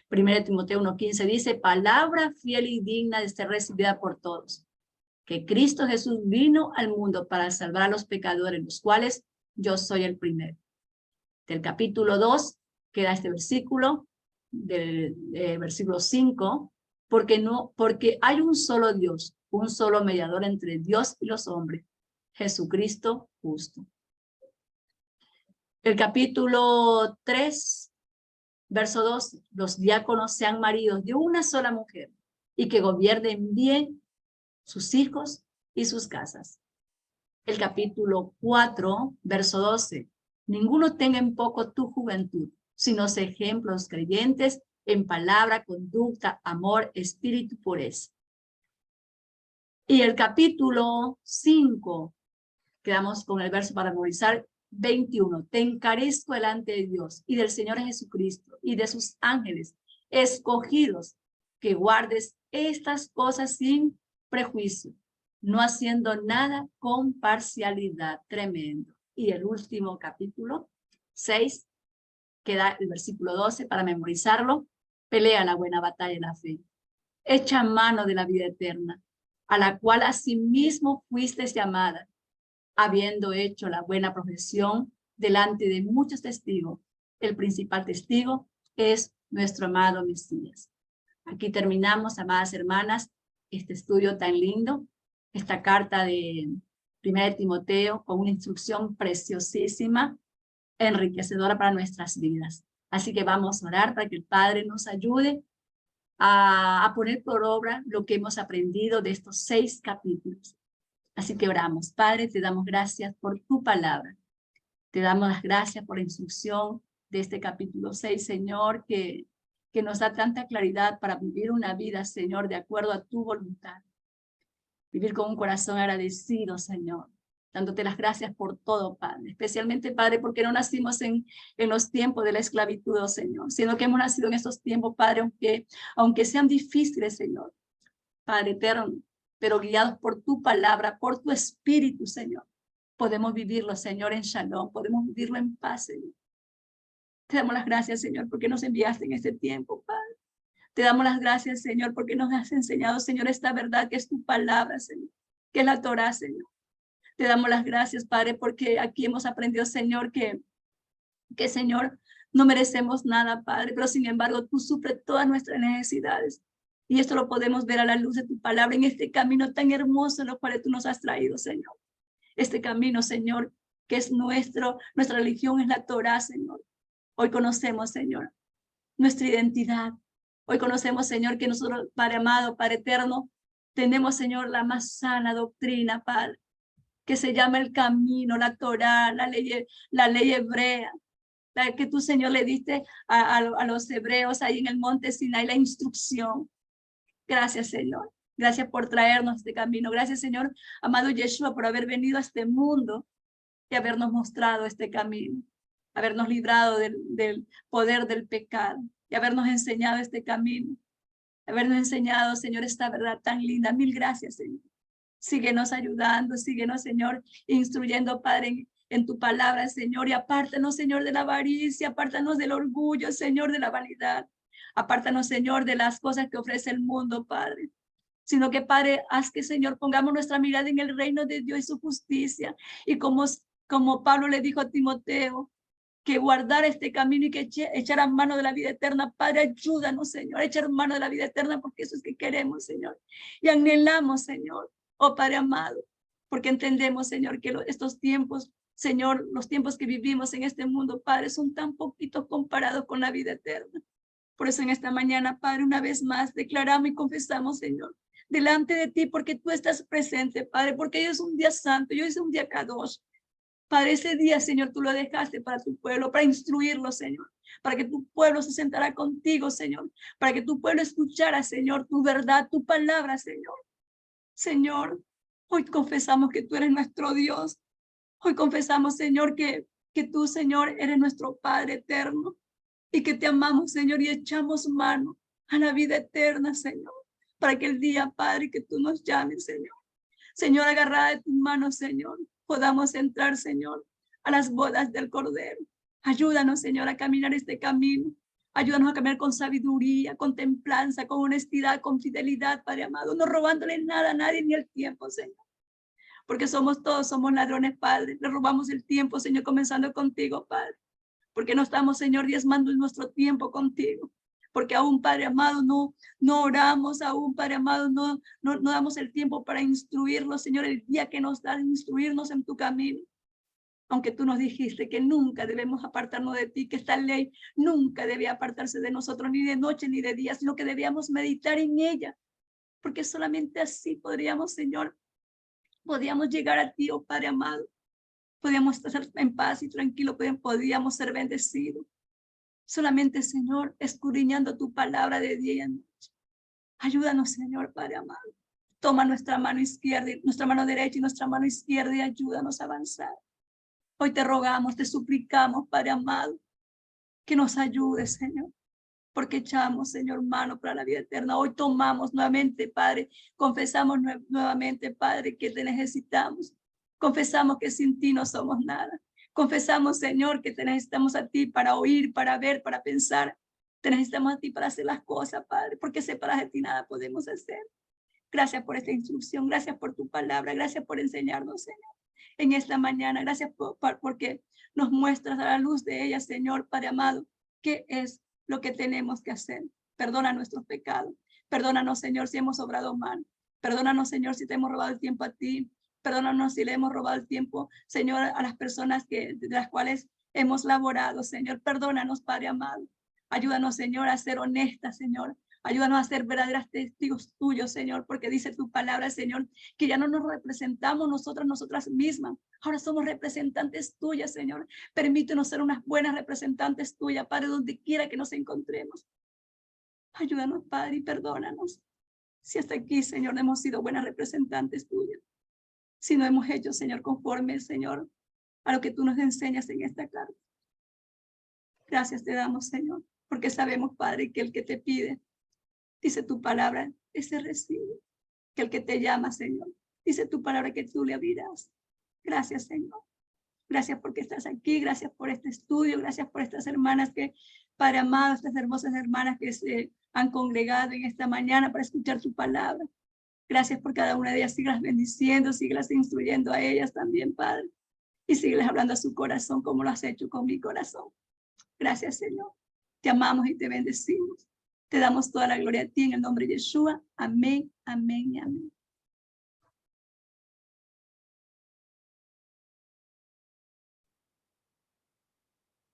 S1: 1 Timoteo 1:15 dice: palabra fiel y digna de ser recibida por todos, que Cristo Jesús vino al mundo para salvar a los pecadores, los cuales yo soy el primero. Del capítulo 2 queda este versículo, del versículo 5, porque hay un solo Dios, un solo mediador entre Dios y los hombres, Jesucristo justo. El capítulo 3, verso 2, los diáconos sean maridos de una sola mujer y que gobiernen bien sus hijos y sus casas. El capítulo 4, verso 12, ninguno tenga en poco tu juventud, sino sé ejemplos creyentes en palabra, conducta, amor, espíritu, pureza. Y el capítulo 5, quedamos con el verso para memorizar, 21, te encarezco delante de Dios y del Señor Jesucristo y de sus ángeles escogidos, que guardes estas cosas sin prejuicio, no haciendo nada con parcialidad. Tremendo. Y el último capítulo 6, queda el versículo 12 para memorizarlo: pelea la buena batalla de la fe, echa mano de la vida eterna, a la cual asimismo fuiste llamada, habiendo hecho la buena profesión delante de muchos testigos. El principal testigo es nuestro amado Mesías. Aquí terminamos, amadas hermanas, este estudio tan lindo, esta carta de 1 Timoteo, con una instrucción preciosísima, enriquecedora para nuestras vidas. Así que vamos a orar para que el Padre nos ayude a poner por obra lo que hemos aprendido de estos 6 capítulos. Así que oramos. Padre, te damos gracias por tu palabra. Te damos las gracias por la instrucción de este capítulo 6, Señor, que nos da tanta claridad para vivir una vida, Señor, de acuerdo a tu voluntad. Vivir con un corazón agradecido, Señor. Dándote las gracias por todo, Padre. Especialmente, Padre, porque no nacimos en los tiempos de la esclavitud, oh Señor, sino que hemos nacido en estos tiempos, Padre, aunque sean difíciles, Señor. Padre eterno, pero guiados por tu palabra, por tu espíritu, Señor. Podemos vivirlo, Señor, en shalom, podemos vivirlo en paz, Señor. Te damos las gracias, Señor, porque nos enviaste en este tiempo, Padre. Te damos las gracias, Señor, porque nos has enseñado, Señor, esta verdad que es tu palabra, Señor, que es la Torá, Señor. Te damos las gracias, Padre, porque aquí hemos aprendido, Señor, que Señor, no merecemos nada, Padre, pero sin embargo tú suples todas nuestras necesidades. Y esto lo podemos ver a la luz de tu palabra en este camino tan hermoso en el cual tú nos has traído, Señor. Este camino, Señor, que es nuestra religión es la Torá, Señor. Hoy conocemos, Señor, nuestra identidad. Hoy conocemos, Señor, que nosotros, Padre amado, Padre eterno, tenemos, Señor, la más sana doctrina, Padre, que se llama el camino, la Torá, la ley hebrea, la que tú, Señor, le diste a los hebreos ahí en el monte Sinai, la instrucción. Gracias, Señor. Gracias por traernos este camino. Gracias, Señor, amado Yeshua, por haber venido a este mundo y habernos mostrado este camino, habernos librado del poder del pecado y habernos enseñado este camino, habernos enseñado, Señor, esta verdad tan linda. Mil gracias, Señor. Síguenos ayudando, síguenos, Señor, instruyendo, Padre, en tu palabra, Señor, y apártanos, Señor, de la avaricia, apártanos del orgullo, Señor, de la vanidad. Apártanos, Señor, de las cosas que ofrece el mundo, Padre. Sino que, Padre, haz que, Señor, pongamos nuestra mirada en el reino de Dios y su justicia. Y como Pablo le dijo a Timoteo, que guardar este camino y que echar a mano de la vida eterna. Padre, ayúdanos, Señor, a echar mano de la vida eterna, porque eso es que queremos, Señor. Y anhelamos, Señor, oh Padre amado, porque entendemos, Señor, que estos tiempos, Señor, los tiempos que vivimos en este mundo, Padre, son tan poquitos comparados con la vida eterna. Por eso en esta mañana, Padre, una vez más, declaramos y confesamos, Señor, delante de ti, porque tú estás presente, Padre, porque hoy es un día santo, hoy es un día Kadosh. Padre, ese día, Señor, tú lo dejaste para tu pueblo, para instruirlo, Señor, para que tu pueblo se sentara contigo, Señor, para que tu pueblo escuchara, Señor, tu verdad, tu palabra, Señor. Señor, hoy confesamos que tú eres nuestro Dios. Hoy confesamos, Señor, que tú, Señor, eres nuestro Padre eterno y que te amamos, Señor, y echamos mano a la vida eterna, Señor, para que el día, Padre, que tú nos llames, Señor. Señor, agarrada de tus manos, Señor, podamos entrar, Señor, a las bodas del Cordero. Ayúdanos, Señor, a caminar este camino. Ayúdanos a caminar con sabiduría, con templanza, con honestidad, con fidelidad, Padre amado, no robándole nada a nadie ni el tiempo, Señor. Porque todos somos ladrones, Padre. Le robamos el tiempo, Señor, comenzando contigo, Padre. Porque no estamos, Señor, diezmando nuestro tiempo contigo. Porque aún, Padre amado, no oramos, aún, Padre amado, no damos el tiempo para instruirlos, Señor, el día que nos das instruirnos en tu camino. Aunque tú nos dijiste que nunca debemos apartarnos de ti, que esta ley nunca debe apartarse de nosotros, ni de noche ni de día, sino que debíamos meditar en ella. Porque solamente así podríamos, Señor, podíamos llegar a ti, oh Padre amado. Podíamos estar en paz y tranquilo, podíamos ser bendecidos. Solamente, Señor, escudriñando tu palabra de día y de noche. Ayúdanos, Señor, Padre amado. Toma nuestra mano izquierda, nuestra mano derecha y nuestra mano izquierda y ayúdanos a avanzar. Hoy te rogamos, te suplicamos, Padre amado, que nos ayudes, Señor, porque echamos, Señor, mano para la vida eterna. Hoy tomamos nuevamente, Padre, confesamos nuevamente, Padre, que te necesitamos. Confesamos que sin ti no somos nada. Confesamos, Señor, que te necesitamos a ti para oír, para ver, para pensar. Te necesitamos a ti para hacer las cosas, Padre, porque separados de ti nada podemos hacer. Gracias por esta instrucción, gracias por tu palabra, gracias por enseñarnos, Señor, en esta mañana. Gracias porque nos muestras a la luz de ella, Señor, Padre amado, qué es lo que tenemos que hacer. Perdona nuestros pecados. Perdónanos, Señor, si hemos obrado mal. Perdónanos, Señor, si te hemos robado el tiempo a ti. Perdónanos si le hemos robado el tiempo, Señor, a las personas de las cuales hemos laborado, Señor. Perdónanos, Padre amado. Ayúdanos, Señor, a ser honestas, Señor. Ayúdanos a ser verdaderas testigos tuyos, Señor, porque dice tu palabra, Señor, que ya no nos representamos nosotras mismas. Ahora somos representantes tuyas, Señor. Permítenos ser unas buenas representantes tuyas, Padre, donde quiera que nos encontremos. Ayúdanos, Padre, y perdónanos. Si hasta aquí, Señor, no hemos sido buenas representantes tuyas. Si no hemos hecho, Señor, conforme, Señor, a lo que tú nos enseñas en esta carta. Gracias te damos, Señor, porque sabemos, Padre, que el que te pide, dice tu palabra, ese recibe. Que el que te llama, Señor, dice tu palabra que tú le abrirás. Gracias, Señor. Gracias porque estás aquí. Gracias por este estudio. Gracias por estas hermanas que, Padre amado, estas hermosas hermanas que se han congregado en esta mañana para escuchar tu palabra. Gracias por cada una de ellas. Síguelas bendiciendo, síguelas instruyendo a ellas también, Padre. Y síguelas hablando a su corazón como lo has hecho con mi corazón. Gracias, Señor. Te amamos y te bendecimos. Te damos toda la gloria a ti en el nombre de Yeshua. Amén, amén y amén.